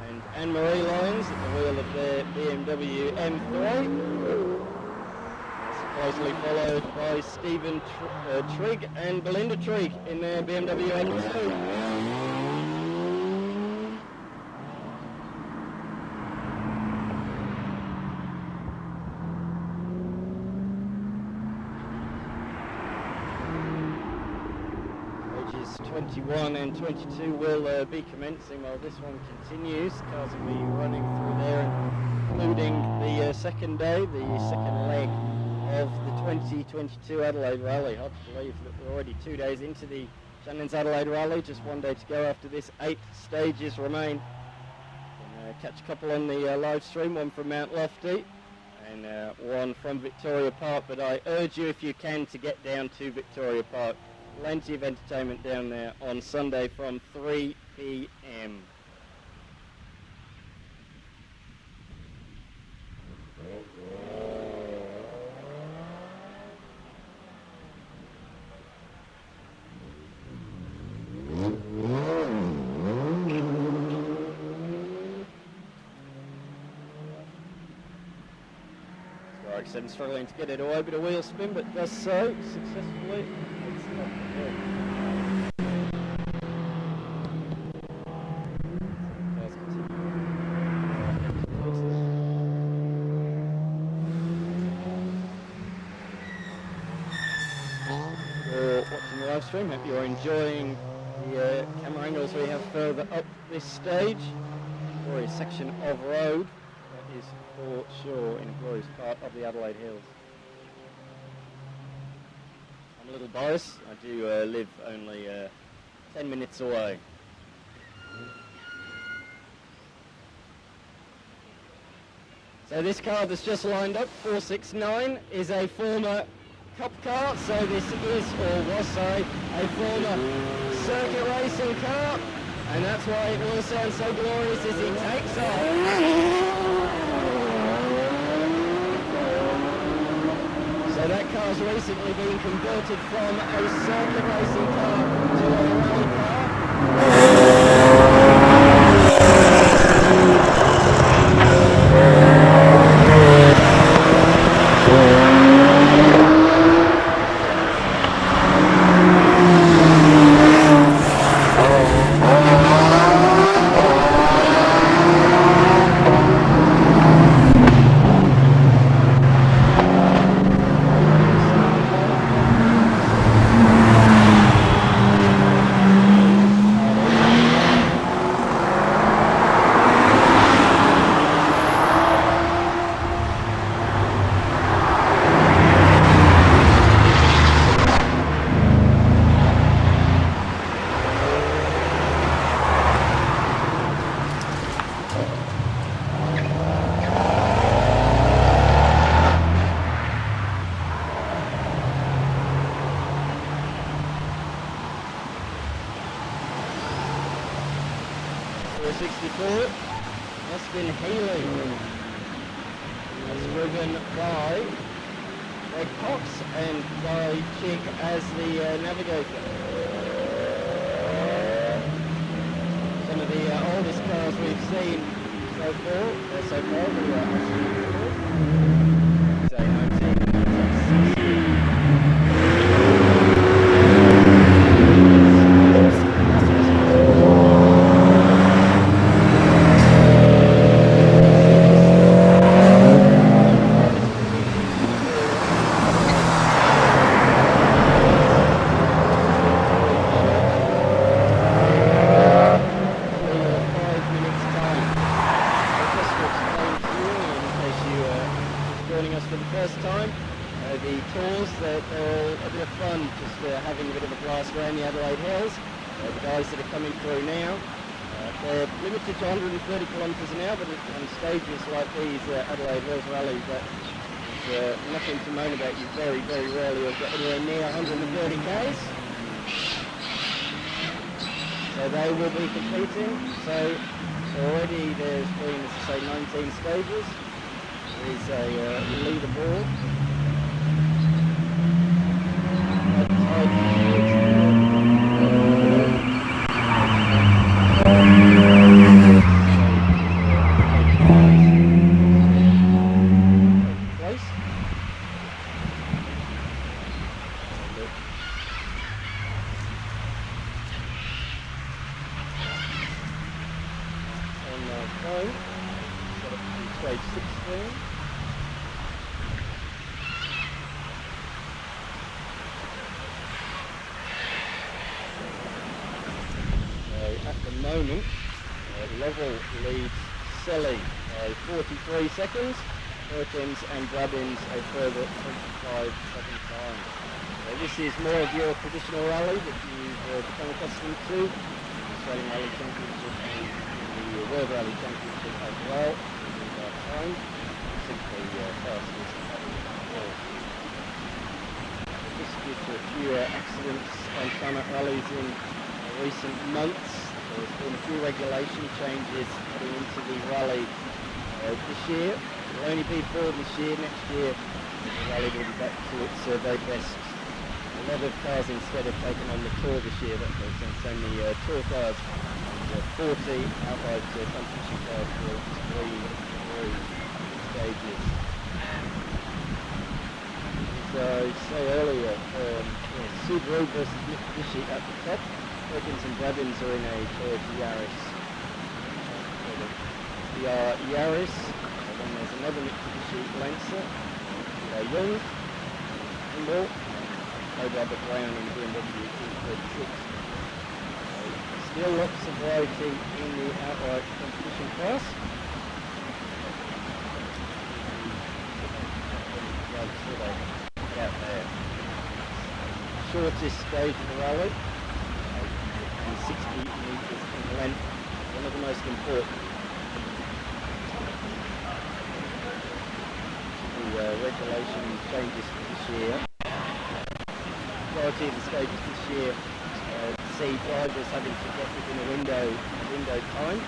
and Anne-Marie Lyons at the wheel of their BMW M3. That's closely followed by Stephen Trigg and Belinda Trigg in their BMW M2. stages 21 and 22 will be commencing while this one continues. Cars will be running through there, including the second day, the second leg of the 2022 Adelaide Rally. Hard to believe that we're already 2 days into the Shannon's Adelaide Rally, just 1 day to go after this. 8 stages remain. Can catch a couple on the live stream, one from Mount Lofty and one from Victoria Park, but I urge you, if you can, to get down to Victoria Park. Plenty of entertainment down there on Sunday from 3 p.m. And struggling to get it away, but a wheel spin, but does so successfully. It's not You're watching the live stream. Hope you're enjoying the camera angles we have further up this stage. Glorious section of road. Is for sure in a glorious part of the Adelaide Hills. I'm a little biased. I do live only 10 minutes away. So this car that's just lined up, 469, is a former Cup car. So this is, or was, sorry, a former circuit racing car. And that's why it will sound so glorious as it takes off. So that car's recently been converted from a circuit racing car to a rally car. Adelaide Hills Rally, but it's nothing to moan about. You very, very rarely will get anywhere near 130 k's. So they will be completing. So already there's been, as I say, 19 stages. There is a leaderboard. moment. Lovell leads Selly by 43 seconds. Perkins and Drubbins a further 25 seconds behind. This is more of your traditional rally that you've become accustomed to. The Australian Rally Championship and the World Rally Championship as well. Time. Simply fastest at the ball. Just due to a few accidents on tarmac rallies in recent months, there's been a few regulation changes heading into the rally this year. It will only be for this year. Next year, the rally will be back to its very best. A lot of cars instead have taken on the Tour this year. That makes sense. Only Tour cars and 40 outright competition cars for 3 stages. As I say earlier, Subaru versus Mitsubishi at the top. Perkins and Drubbins are in a Toyota Yaris. The Yaris, and then there's another Mitsubishi Lancer, Young, Kimball, and Robert Brown in the BMW E36. Still lots of variety in the outright competition class. Out there. Shortest stage of the rally, and 60 metres in length, one of the most important. The regulation changes for this year. Majority of the stages this year see drivers having to get within a window time,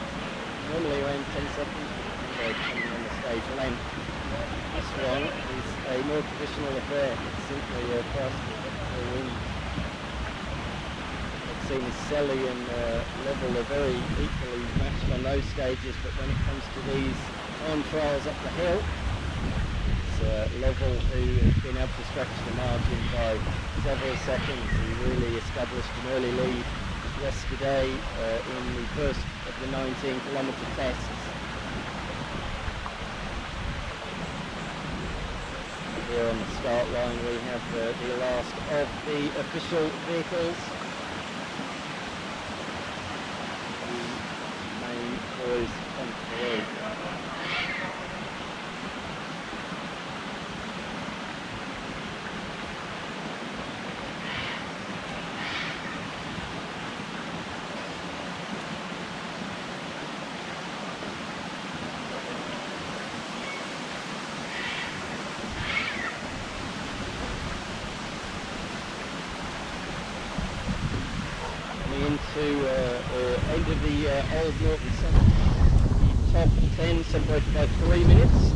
normally around 10 seconds, depending on the stage length. This one is a more traditional affair. It's simply a fast for wins. I've seen Selly and Lovell are very equally matched on those stages, but when it comes to these time trials up the hill, it's Lovell who has been able to stretch the margin by several seconds. He really established an early lead yesterday in the first of the 19-kilometre tests. Here on the start line we have the last of the official vehicles. The main boys come through. End of the Old Norton Summit. Top 10 separated by 3 minutes,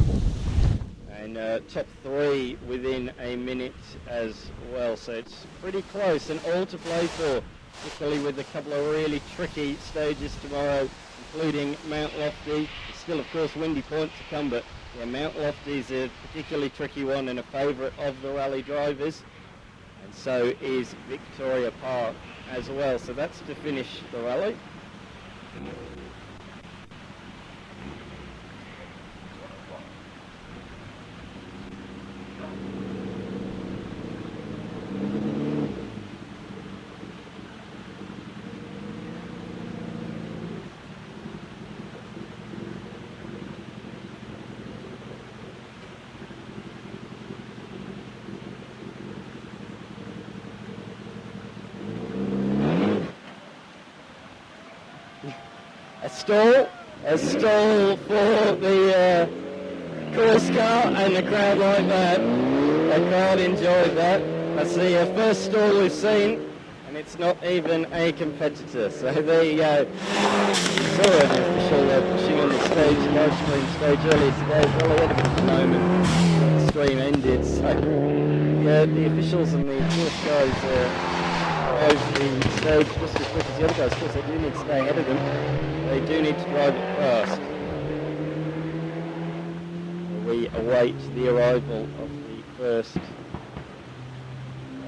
and top 3 within a minute as well, so it's pretty close and all to play for, particularly with a couple of really tricky stages tomorrow, including Mount Lofty. There's still of course Windy Point to come, but yeah, Mount Lofty is a particularly tricky one and a favourite of the rally drivers, and so is Victoria Park as well. So that's to finish the rally. A stall for the course car, and the crowd like that. The crowd enjoyed that. That's the first stall we've seen, and it's not even a competitor. So there you go. Saw an official pushing on the stage, live stream stage earlier today. Well ahead of it at the moment. The stream ended. So yeah, the officials and the course guys drove the stage just as quick as the other guys. Of course, they do need to stay ahead of them. They do need to drive it fast. We await the arrival of the first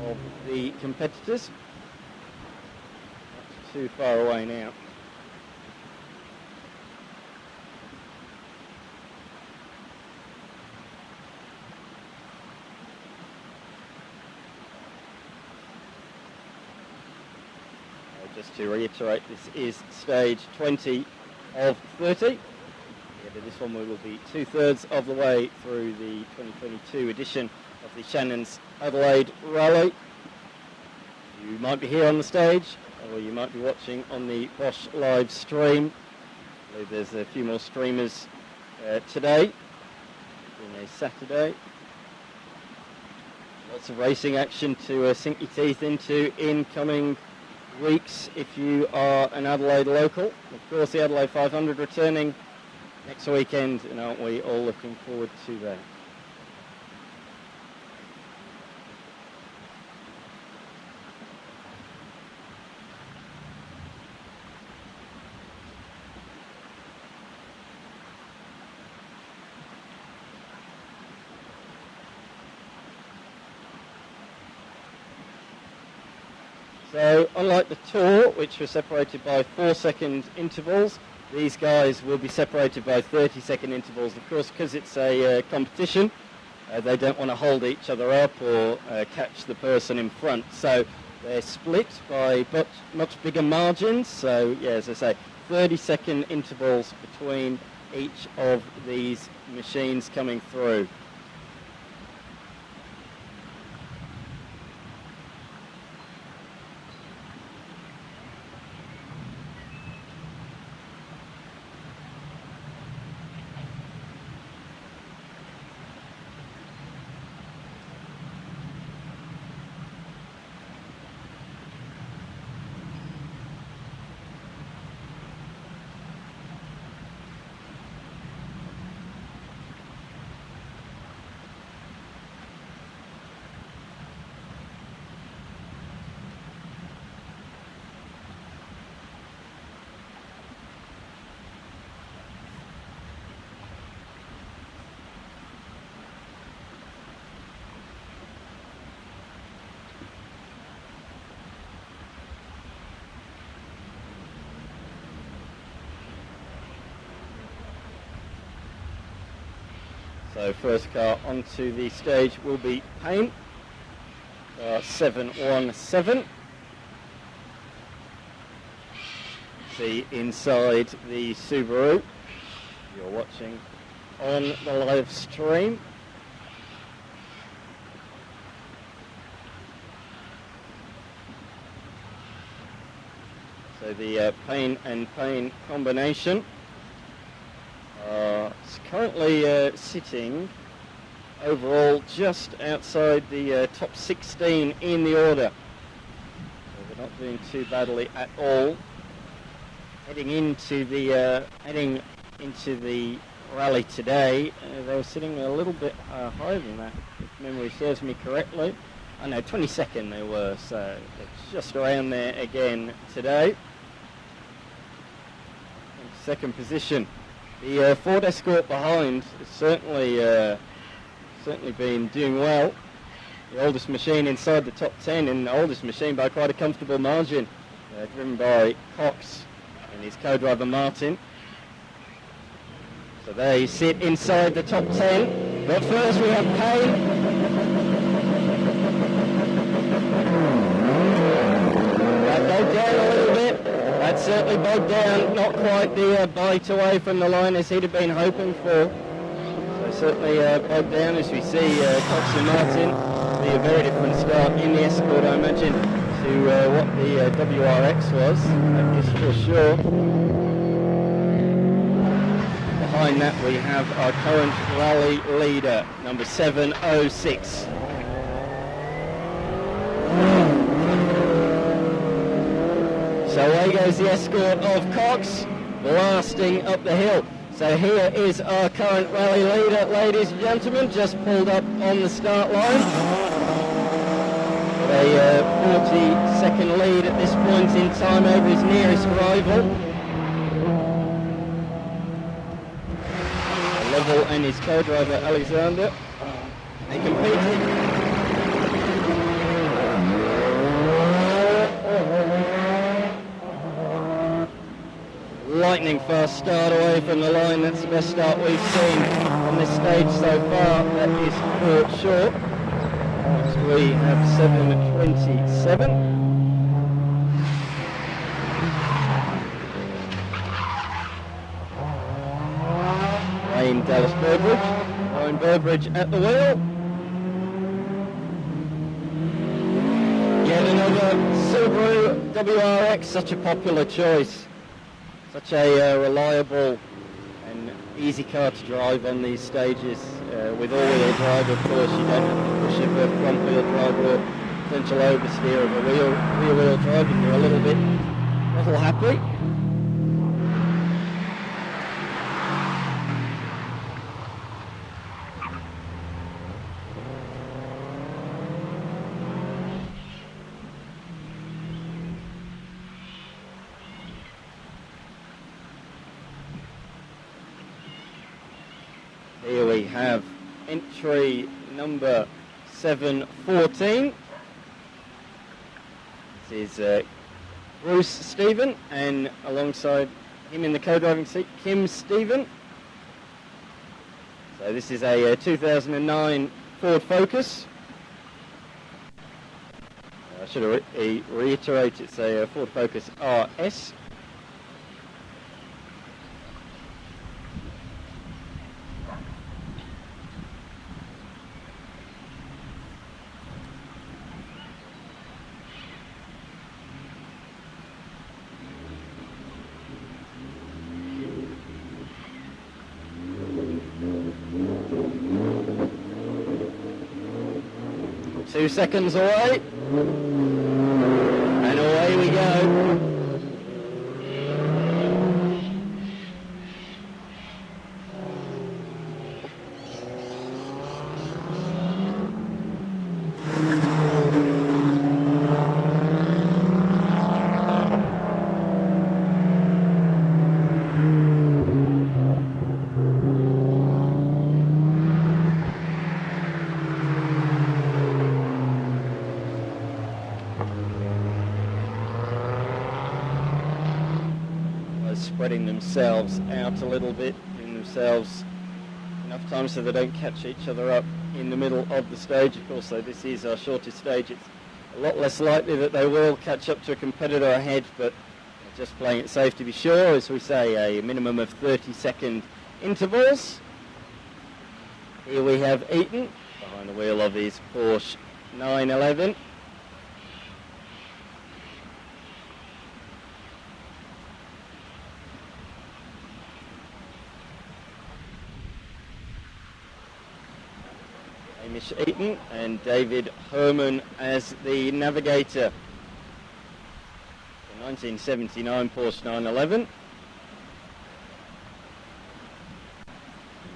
of the competitors. Not too far away now. Just to reiterate, this is stage 20 of 30. Yeah, this one we will be 2/3 of the way through the 2022 edition of the Shannon's Adelaide Rally. You might be here on the stage, or you might be watching on the Bosch live stream. I believe there's a few more streamers today, being a Saturday. Lots of racing action to sink your teeth into in coming weeks if you are an Adelaide local. Of course, the Adelaide 500 returning next weekend, and aren't we all looking forward to that? So, unlike the Tour, which was separated by 4-second intervals, these guys will be separated by 30-second intervals. Of course, because it's a competition, they don't want to hold each other up or catch the person in front. So, they're split by much bigger margins. So, yeah, as I say, 30-second intervals between each of these machines coming through. So first car onto the stage will be Payne, car 717. See inside the Subaru, you're watching on the live stream. So the Payne and Payne combination is currently sitting overall just outside the top 16 in the order. So they're not doing too badly at all. Heading into the rally today, they were sitting a little bit higher than that, if memory serves me correctly. I know 22nd they were, so it's just around there again today. In second position. The Ford Escort behind has certainly been doing well. The oldest machine inside the top 10, and the oldest machine by quite a comfortable margin, driven by Cox and his co-driver Martin. So they sit inside the top 10. But first we have Payne. That bogged down a little bit. That certainly bogged down, not quite the bite away from the line as he'd have been hoping for. So certainly bogged down as we see Cox and Martin. Be a very different start in the Escort, I imagine, to what the WRX was, that is for sure. Behind that we have our current rally leader, number 706. So away goes the Escort of Cox, blasting up the hill. So here is our current rally leader, ladies and gentlemen, just pulled up on the start line. A 40-second lead at this point in time over his nearest rival. Lovell and his co-driver Alexander. They competed. Lightning fast start away from the line. That's the best start we've seen on this stage so far. That is for sure. Next we have 727. team Dallas Burbridge. Ryan Burbridge at the wheel. Yet another Subaru WRX, such a popular choice. Such a reliable and easy car to drive on these stages. With all-wheel drive, of course, you don't have the push of a front-wheel drive or potential oversteer of a rear-wheel drive, and you're a little bit happy. Here we have entry number 714. This is Bruce Stephen, and alongside him in the co-driving seat, Kim Stephen. So this is a 2009 Ford Focus. I should reiterate, it's a Ford Focus RS. Two seconds away, and away we go. Spreading themselves out a little bit, giving themselves enough time so they don't catch each other up in the middle of the stage. Of course, so this is our shortest stage. It's a lot less likely that they will catch up to a competitor ahead, but just playing it safe to be sure, as we say, a minimum of 30-second intervals. Here we have Eaton behind the wheel of his Porsche 911. Hamish Eaton and David Herman as the navigator. The 1979 Porsche 911.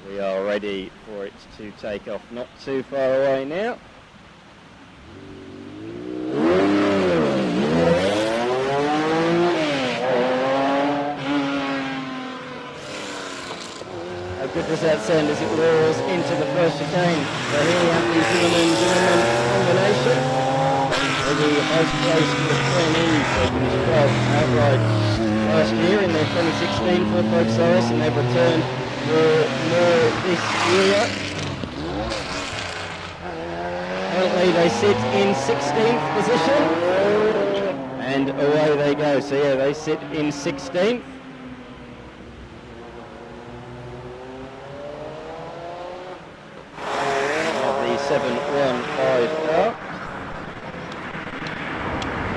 We are ready for it to take off, not too far away now. How good does that sound as it roars into the first chicane? So here we have the Zimmerman combination. With the most place to the trainees, they finished 12th outright last year in their 2016 Ford Focus RS, and they've returned for more this year. Currently they sit in 16th position, and away they go. So yeah, they sit in 16th. The 715 car.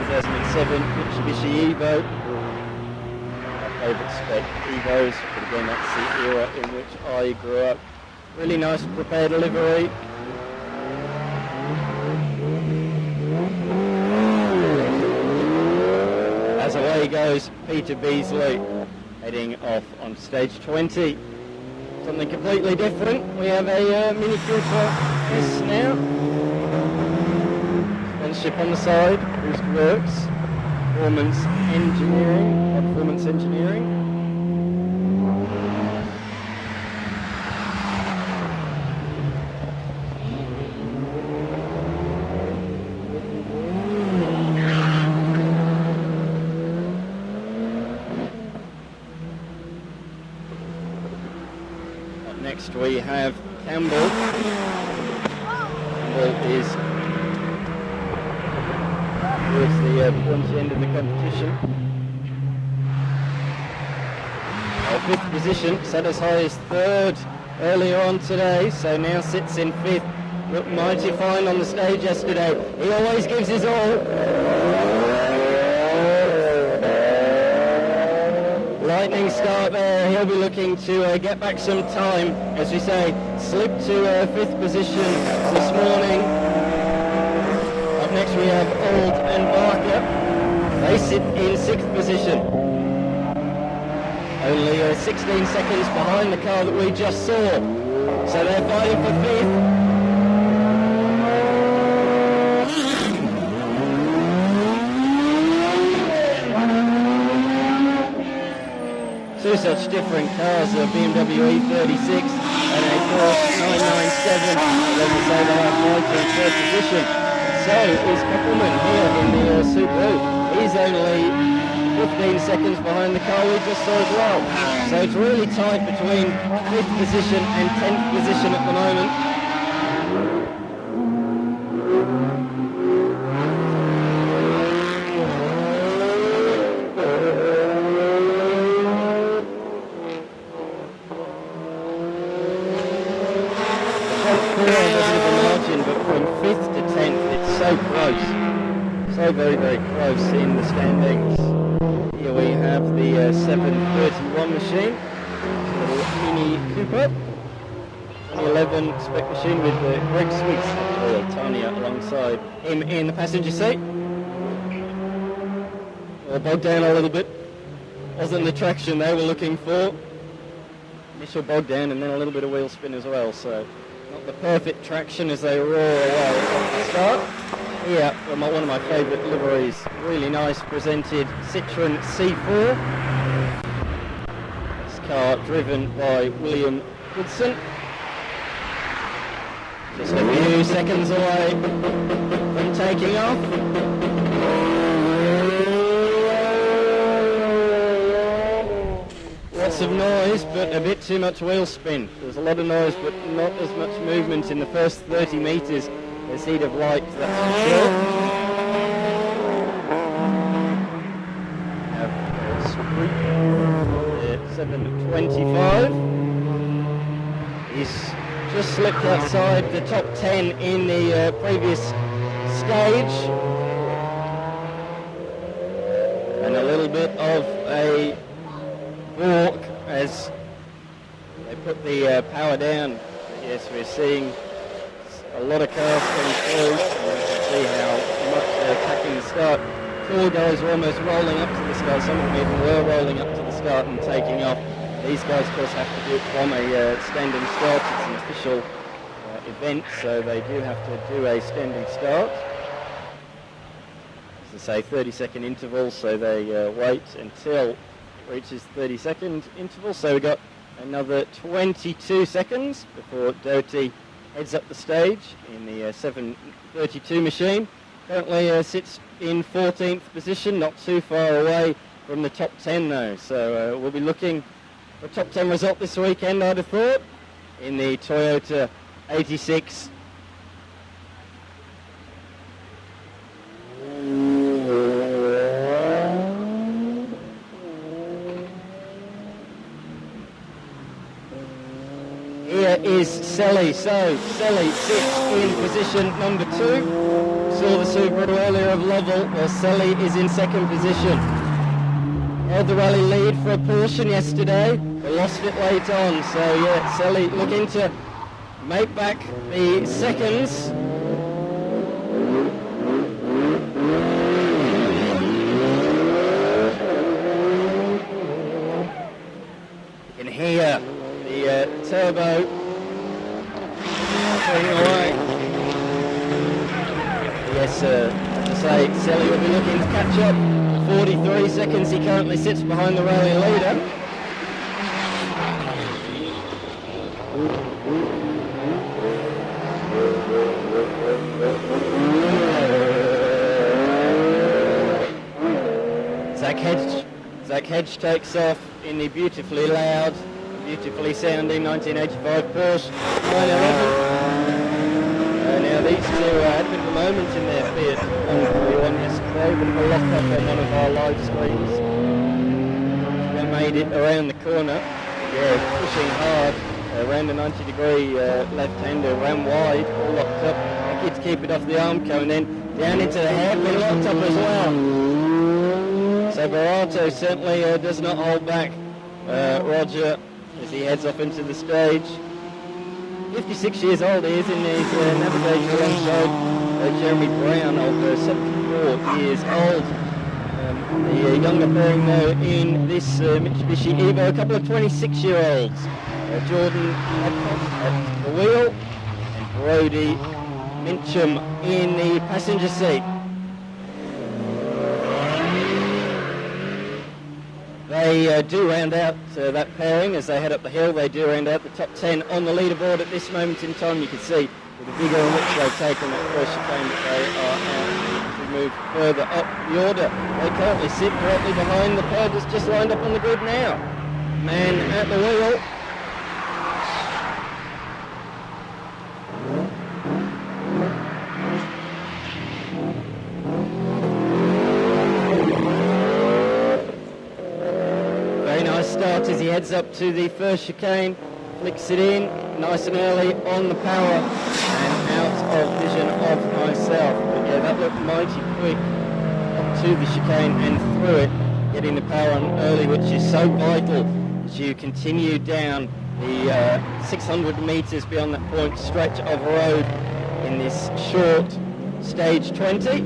2007 Mitsubishi Evo. My favourite spec Evos, but again that's the era in which I grew up. Really nice prepared livery. As away goes Peter Beasley, heading off on stage 20. Something completely different. We have a Mini Cooper S now. Sponsorship on the side, Boost Works, Performance Engineering. Up next we have Campbell. Campbell is towards the pointy end of the competition. Fifth position, set as high as third earlier on today, so now sits in 5th. Looked mighty fine on the stage yesterday. He always gives his all. Lightning start there. He'll be looking to get back some time. As we say, slipped to 5th position this morning. Up next we have Old and Barker. They sit in 6th position. Only 16 seconds behind the car that we just saw. So they're fighting for 5th. Two such different cars, a BMW E36 and a Porsche 997. As I say, they are fighting in 1st position. So is Koppelman here in the Subaru. He's only 15 seconds behind the car we just saw as well. So it's really tight between 5th position and 10th position at the moment. But from 5th to 10th, it's so close. So very, very close in the standings. Here we have the 731 machine, little Mini Cooper, 2011 spec machine with Greg Sweets, or Tanya alongside him in the passenger seat. Well, bogged down a little bit. Wasn't the traction they were looking for. Initial bog down and then a little bit of wheel spin as well, so not the perfect traction as they roar away at the start. Here, one of my favourite liveries, really nice presented Citroen C4. This car driven by William Goodson. Just a few seconds away from taking off. Lots of noise, but a bit too much wheel spin. There's a lot of noise, but not as much movement in the first 30 metres as he'd have liked, that's for sure. Have a 725. He's just slipped outside the top 10 in the previous stage. And a little bit of a walk as they put the power down. Yes, we're seeing a lot of cars coming through. You can see how much they're attacking the start. Four guys were almost rolling up to the start. Some of them even were rolling up to the start and taking off. These guys, of course, have to do it from a standing start. It's an official event, so they do have to do a standing start. As I say, 30-second interval, so they wait until reaches 30-second interval, so we've got another 22 seconds before Doty heads up the stage in the 732 machine. Currently sits in 14th position, not too far away from the top 10 though, so we'll be looking for a top 10 result this weekend, I'd have thought, in the Toyota 86. Here is Selly. So Selly sits in position number 2. Saw the Subaru earlier of Lovell. Well, Selly is in 2nd position. Held the rally lead for a portion yesterday, but lost it late on. So yeah, Selly looking to make back the seconds. You can hear the turbo going away. Yes, as I say, Selly will be looking to catch up. 43 seconds he currently sits behind the rally leader. Zach Hedge takes off in the beautifully loud, beautifully sounding 1985 Porsche 911. Now these two had a bit of a moment in their Fiat 141 yesterday, but a lock-up on one of our live streams. They made it around the corner. Yeah, pushing hard around a 90-degree left-hander, ran wide, all locked up. Lucky to keep it off the Armco, and then down into the hairpin, locked up as well. So Barato certainly does not hold back Roger as he heads off into the stage. 56 years old he is in his navigation alongside Jeremy Brown of 74 years old. The younger pairing though in this Mitsubishi Evo, a couple of 26-year-olds. Jordan Adcock at the wheel and Brody Mincham in the passenger seat. They do round out that pairing as they head up the hill. They do round out the top 10 on the leaderboard at this moment in time. You can see with the vigour in which they've taken that first chicane that they are out to move further up the order. They currently sit directly behind the pair that's just lined up on the grid now. Man at the wheel. As he heads up to the first chicane, flicks it in nice and early on the power and out of vision of myself. But yeah, that looked mighty quick up to the chicane and through it, getting the power on early, which is so vital as you continue down the 600 metres beyond that point stretch of road in this short stage 20.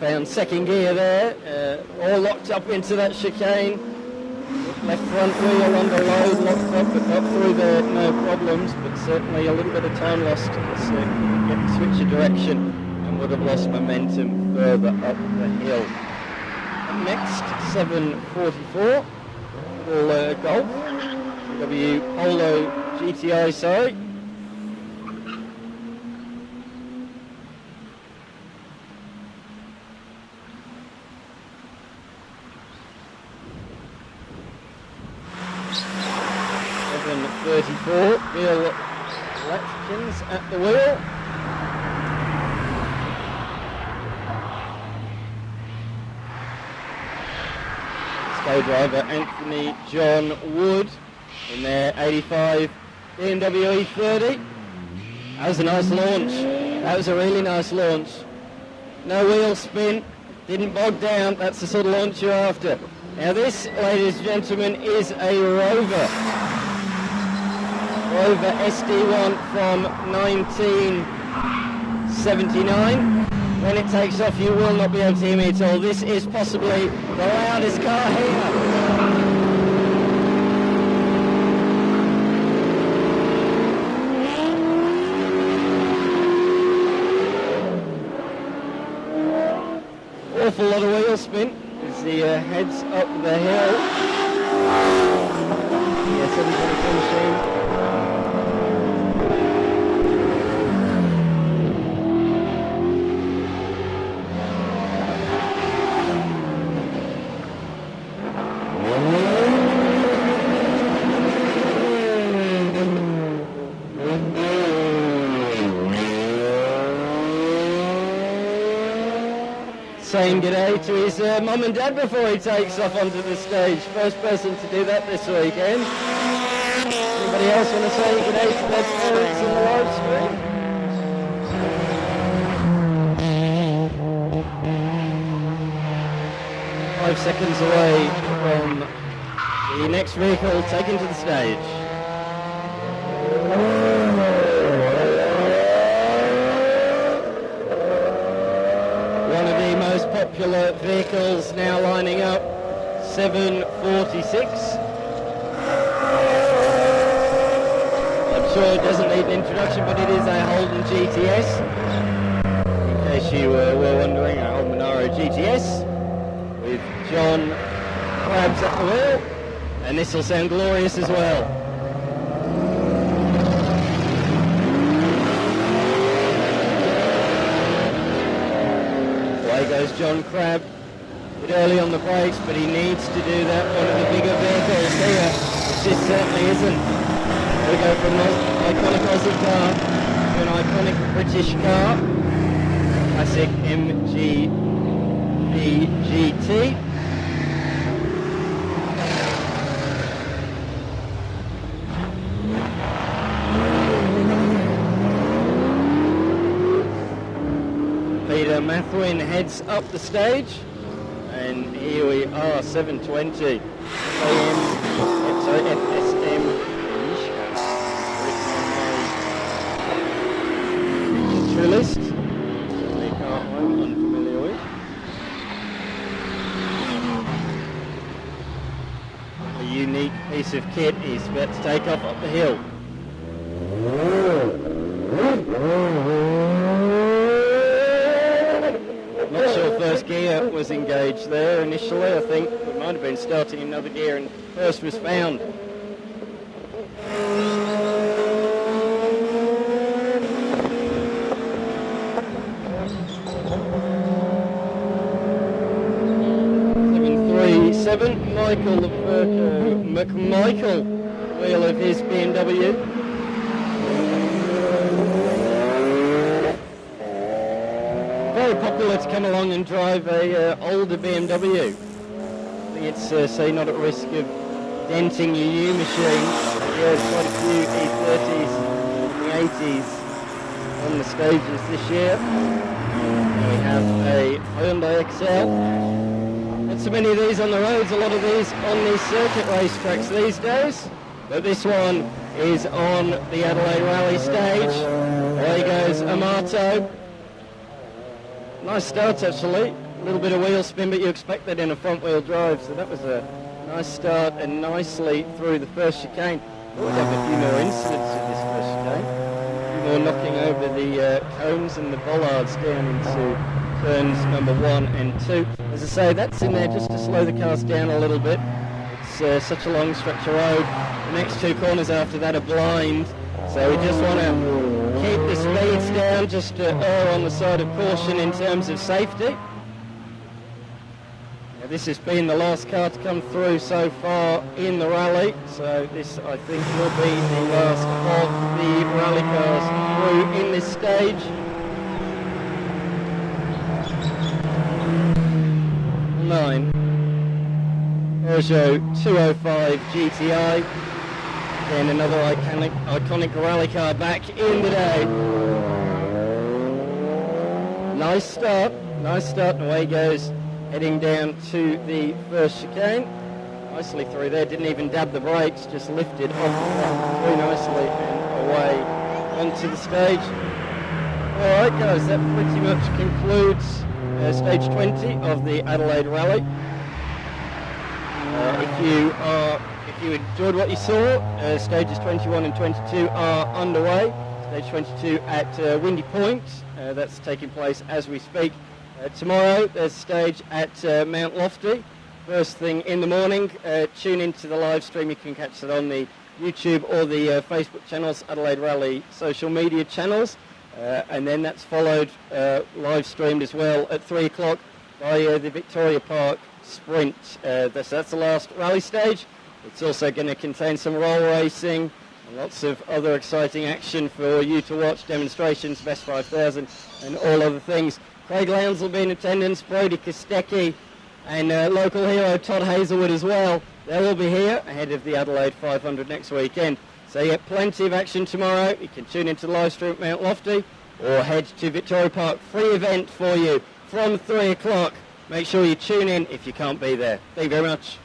Found second gear there, all locked up into that chicane. Left front wheel under load, locked up, but got through there, no problems, but certainly a little bit of time lost as couldn't get the switch of direction and would have lost momentum further up the hill. Up next, 744, little Golf, W Polo GTI, sorry. Bill Latkins at the wheel. Co-driver Anthony John Wood in their 85 BMW E30. That was a nice launch. That was a really nice launch. No wheel spin, didn't bog down. That's the sort of launch you're after. Now this, ladies and gentlemen, is a Rover. Rover SD1 from 1979. When it takes off, you will not be able to hear me at all. This is possibly the loudest car here. Awful lot of wheel spin as he heads up the hill. Yeah, 722 machine. Saying g'day to his mum and dad before he takes off onto the stage. First person to do that this weekend. Anybody else want to say g'day to their parents on the live stream? 5 seconds away from the next vehicle taken to the stage. Popular vehicles now lining up, 746. I'm sure it doesn't need an introduction, but it is a Holden GTS. In case you were wondering, a Holden Monaro GTS with John Crabs at the wheel, and this will sound glorious as well. Goes John Crabb, a bit early on the brakes, but he needs to do that. One of the bigger vehicles here, which this certainly isn't. We go from an iconic Aussie car to an iconic British car, classic MG the GT. Peter Mathwin heads up the stage, and here we are, 720 FSM feature list. Certainly car I'm unfamiliar with. A unique piece of kit is about to take off up the hill. Not sure first gear was engaged there initially. I think it might have been starting another gear and first was found. Michael McMichael, wheel of his BMW. Very popular to come along and drive a older BMW. I think it's say not at risk of denting your new machine. Yeah, there's quite a few E30s and the 80s on the stages this year. We have a Hyundai XL. Not so many of these on the roads, a lot of these on the circuit racetracks these days. But this one is on the Adelaide Rally stage. Away goes Amato. Nice start actually. A little bit of wheel spin, but you expect that in a front wheel drive. So that was a nice start and nicely through the first chicane. We'll have a few more incidents in this first chicane. A few more knocking over the cones and the bollards down into turns number 1 and 2. As I say, that's in there just to slow the cars down a little bit. It's such a long stretch of road. The next two corners after that are blind, so we just want to keep the speeds down, just to err on the side of caution in terms of safety. Now, this has been the last car to come through so far in the rally, so this I think will be the last of the rally cars through in this stage. Peugeot 205 GTI, then another iconic rally car back in the day. Nice start, and away goes, heading down to the first chicane. Nicely through there, didn't even dab the brakes, just lifted off the front very nicely and away onto the stage. Alright guys, that pretty much concludes stage 20 of the Adelaide Rally. If you enjoyed what you saw, stages 21 and 22 are underway. Stage 22 at Windy Point, that's taking place as we speak. Tomorrow there's a stage at Mount Lofty. First thing in the morning, tune into the live stream. You can catch it on the YouTube or the Facebook channels, Adelaide Rally social media channels. And then that's followed, live streamed as well at 3 o'clock by the Victoria Park Sprint. That's the last rally stage. It's also going to contain some roll racing and lots of other exciting action for you to watch, demonstrations, Best 5000 and all other things. Craig Lowndes will be in attendance, Brodie Kostecki and local hero Todd Hazelwood as well. They will be here ahead of the Adelaide 500 next weekend. So you get plenty of action tomorrow. You can tune into the live stream at Mount Lofty or head to Victoria Park. Free event for you from 3 o'clock. Make sure you tune in if you can't be there. Thank you very much.